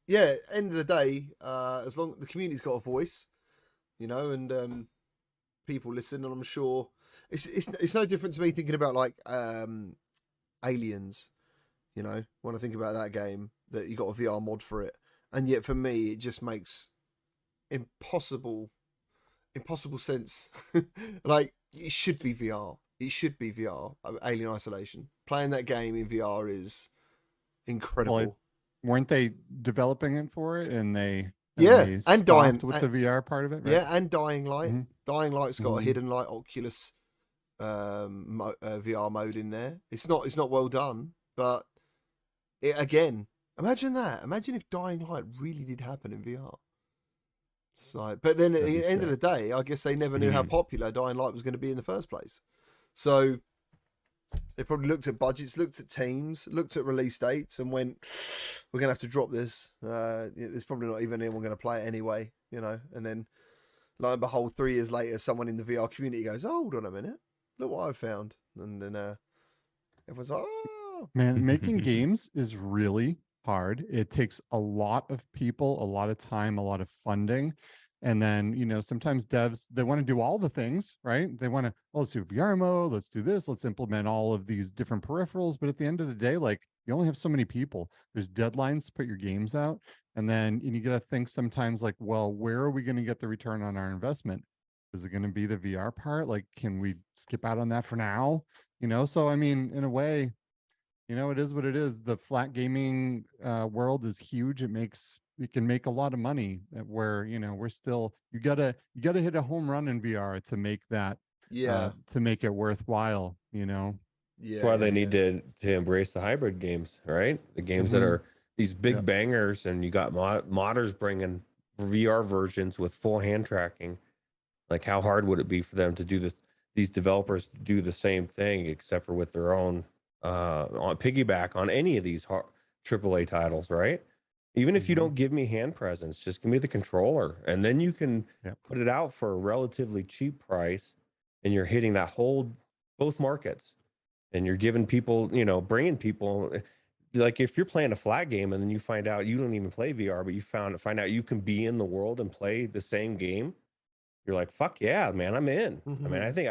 of the day, as long the community's got a voice, you know, and people listen, and I'm sure it's no different to me thinking about like Aliens, you know, when I think about that game that you got a VR mod for it. And yet, for me, it just makes impossible sense. Like, it should be VR. It should be VR. Alien Isolation. Playing that game in VR is incredible.
Well, weren't they developing it for it? And they
and Dying
with the VR part of it. Right?
Yeah, and Dying Light.
Mm-hmm.
Dying Light's got a Hidden Light Oculus VR mode in there. It's not well done, but again. Imagine that. Imagine if Dying Light really did happen in VR. It's like, but then at the end of the day, I guess they never knew how popular Dying Light was going to be in the first place. So they probably looked at budgets, looked at teams, looked at release dates, and went, "We're going to have to drop this. There's probably not even anyone going to play it anyway, you know." And then, lo and behold, 3 years later, someone in the VR community goes, "Oh, hold on a minute, look what I found," and then everyone's like, "Oh,
man, making games is really hard. It takes a lot of people, a lot of time, a lot of funding. And then, you know, sometimes devs, they want to do all the things, right? They want to, let's do VR mode, let's do this, let's implement all of these different peripherals. But at the end of the day, like, you only have so many people. There's deadlines to put your games out. And then you got to think sometimes like, well, where are we going to get the return on our investment? Is it going to be the VR part? Like, can we skip out on that for now? You know, so I mean, in a way, you know, it is what it is. The flat gaming world is huge. It can make a lot of money where, you know, we're still, you gotta hit a home run in VR to make that, to make it worthwhile, you know?
Yeah. That's why they need to embrace the hybrid games, right? The games that are these big bangers, and you got modders bringing VR versions with full hand tracking. Like, how hard would it be for them to do this? These developers do the same thing, except for with their own on piggyback on any of these AAA titles, right? Even if you don't give me hand presence, just give me the controller, and then you can put it out for a relatively cheap price, and you're hitting that whole both markets, and you're giving people, you know, bringing people. Like if you're playing a flat game and then you find out you don't even play VR, but you find out you can be in the world and play the same game, you're like, fuck yeah, man, I'm in. I mean, I think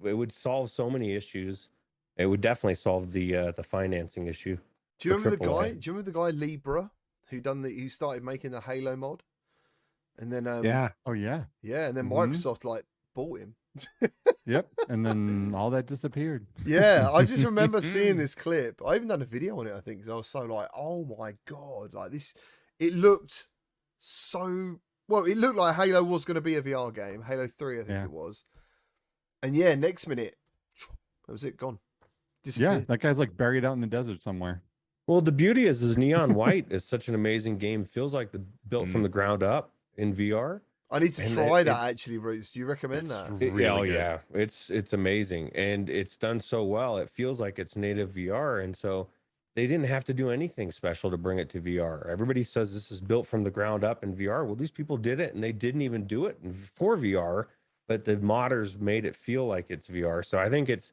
it would solve so many issues. It would definitely solve the financing issue.
Do you remember the
AAA.
guy? Do you remember the guy Libra who started making the Halo mod, and then
Oh yeah.
and then
Mhm.
Microsoft like bought him.
Yep. And then all that disappeared.
Yeah, I just remember seeing this clip. I even done a video on it, I think, because I was so like, oh my god, like this. It looked so well. It looked like Halo was going to be a VR game. Halo 3, I think it was. And yeah, next minute, that was it, gone.
Yeah,
Disappeared.
that guy's like buried out in the desert somewhere.
Well, the beauty is Neon White is such an amazing game. Feels like built from the ground up in VR.
I need to
And
try that actually, Roots. Do you recommend that?
Yeah, it's amazing, and it's done so well. It feels like it's native VR, and so they didn't have to do anything special to bring it to VR. Everybody says this is built from the ground up in VR. Well, these people did it, and they didn't even do it for VR, but the modders made it feel like it's VR. So I think it's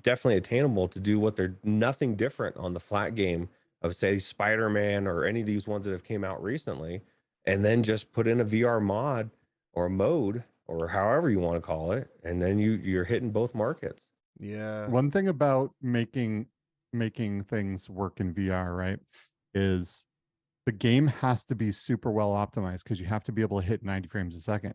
definitely attainable to do what they're nothing different on the flat game of, say, Spider-Man or any of these ones that have came out recently, and then just put in a VR mod or a mode or however you want to call it, and then you're hitting both markets.
Yeah.
One thing about making things work in VR, right, is the game has to be super well optimized because you have to be able to hit 90 frames a second.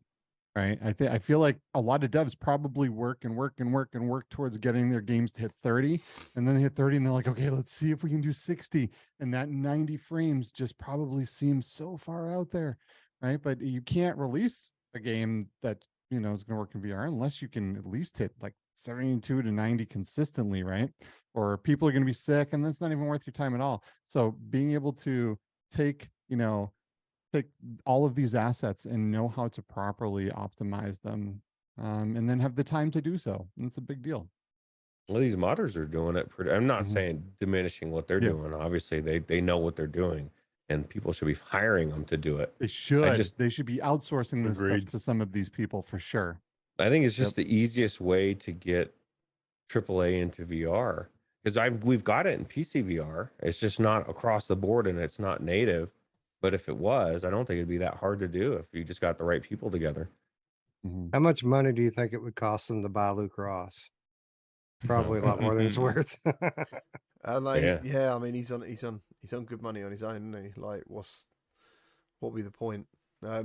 Right. I feel like a lot of devs probably work towards getting their games to hit 30, and then they hit 30 and they're like, okay, let's see if we can do 60. And that 90 frames just probably seems so far out there. Right. But you can't release a game that, you know, is going to work in VR unless you can at least hit like 72 to 90 consistently. Right. Or people are going to be sick, and that's not even worth your time at all. So being able to take all of these assets and know how to properly optimize them, and then have the time to do so. And it's a big deal.
Well, these modders are doing it. I'm not saying diminishing what they're doing. Obviously, they know what they're doing, and people should be hiring them to do it.
They should. They should be outsourcing this stuff to some of these people for sure.
I think it's just the easiest way to get AAA into VR, because we've got it in PC VR. It's just not across the board, and it's not native. But if it was, I don't think it'd be that hard to do if you just got the right people together.
How much money do you think it would cost them to buy Luke Ross? Probably a lot more than it's worth.
Yeah, I mean, he's on good money on his own, isn't he? Like, what would be the point? I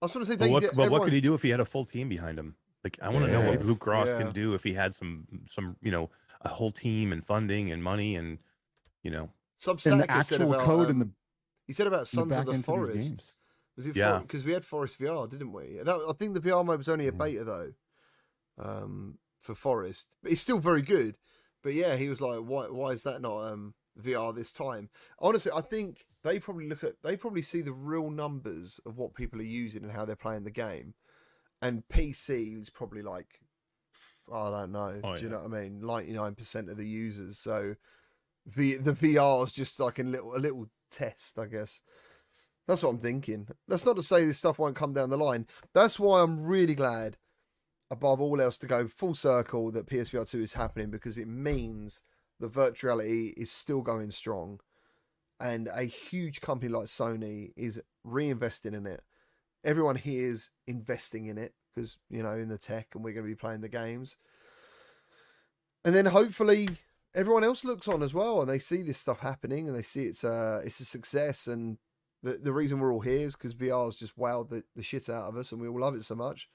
was going to say,
but what could he do if he had a full team behind him? Like, I want to know what Luke Ross can do if he had some, you know, a whole team and funding and money and, you know,
Substack
actual code in the.
He said about Sons of the Forest. Was it? Yeah, because we had Forest VR, didn't we? I think the VR mode was only a beta though, for Forest, but it's still very good. But yeah, he was like, "Why is that not VR this time?" Honestly, I think they probably see the real numbers of what people are using and how they're playing the game, and PC is probably like, I don't know. Do you know what I mean? 99% of the users. So the VR is just like a little test, I guess. That's what I'm thinking. That's not to say this stuff won't come down the line. That's why I'm really glad, above all else, to go full circle that PSVR 2 is happening, because it means that virtual reality is still going strong, and a huge company like Sony is reinvesting in it. Everyone here is investing in it because, you know, in the tech, and we're going to be playing the games. And then hopefully everyone else looks on as well, and they see this stuff happening, and they see it's a success. And the reason we're all here is because VR has just wowed the shit out of us, and we all love it so much,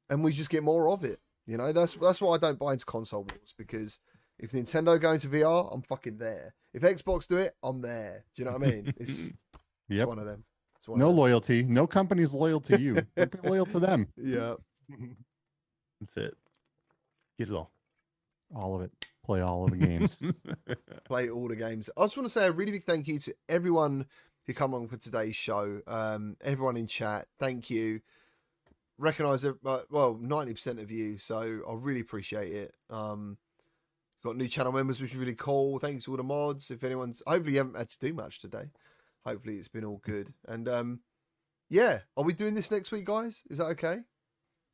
and we just get more of it. You know, that's why I don't buy into console wars, because if Nintendo go into VR, I'm fucking there. If Xbox do it, I'm there. Do you know what I mean? It's one of them.
No loyalty. No company's loyal to you. You're loyal to them.
Yeah.
That's it. Get it all.
All of it. Play all of the games.
Play all the games. I just want to say a really big thank you to everyone who come on for today's show. Everyone in chat, thank you. Recognize it, well, 90% of you, so I really appreciate it. Got new channel members, which is really cool. Thanks to all the mods. If anyone's, hopefully you haven't had to do much today. Hopefully it's been all good. And yeah, are we doing this next week, guys? Is that okay?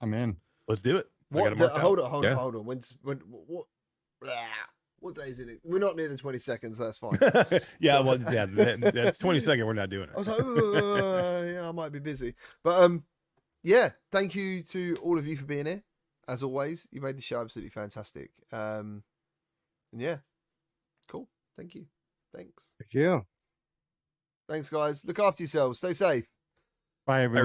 I'm in.
Let's do it. I got
What?
it marked
Hold
out.
on.
Yeah.
Hold on. What day is it? We're not near the 22nd, so that's fine.
Yeah, well, yeah, that's 22nd. We're not doing
I was
it.
like, yeah, I might be busy, but yeah. Thank you to all of you for being here. As always, you made the show absolutely fantastic. And yeah, cool. Thank you. Thanks.
Thank you.
Thanks, guys. Look after yourselves. Stay safe.
Bye, everyone.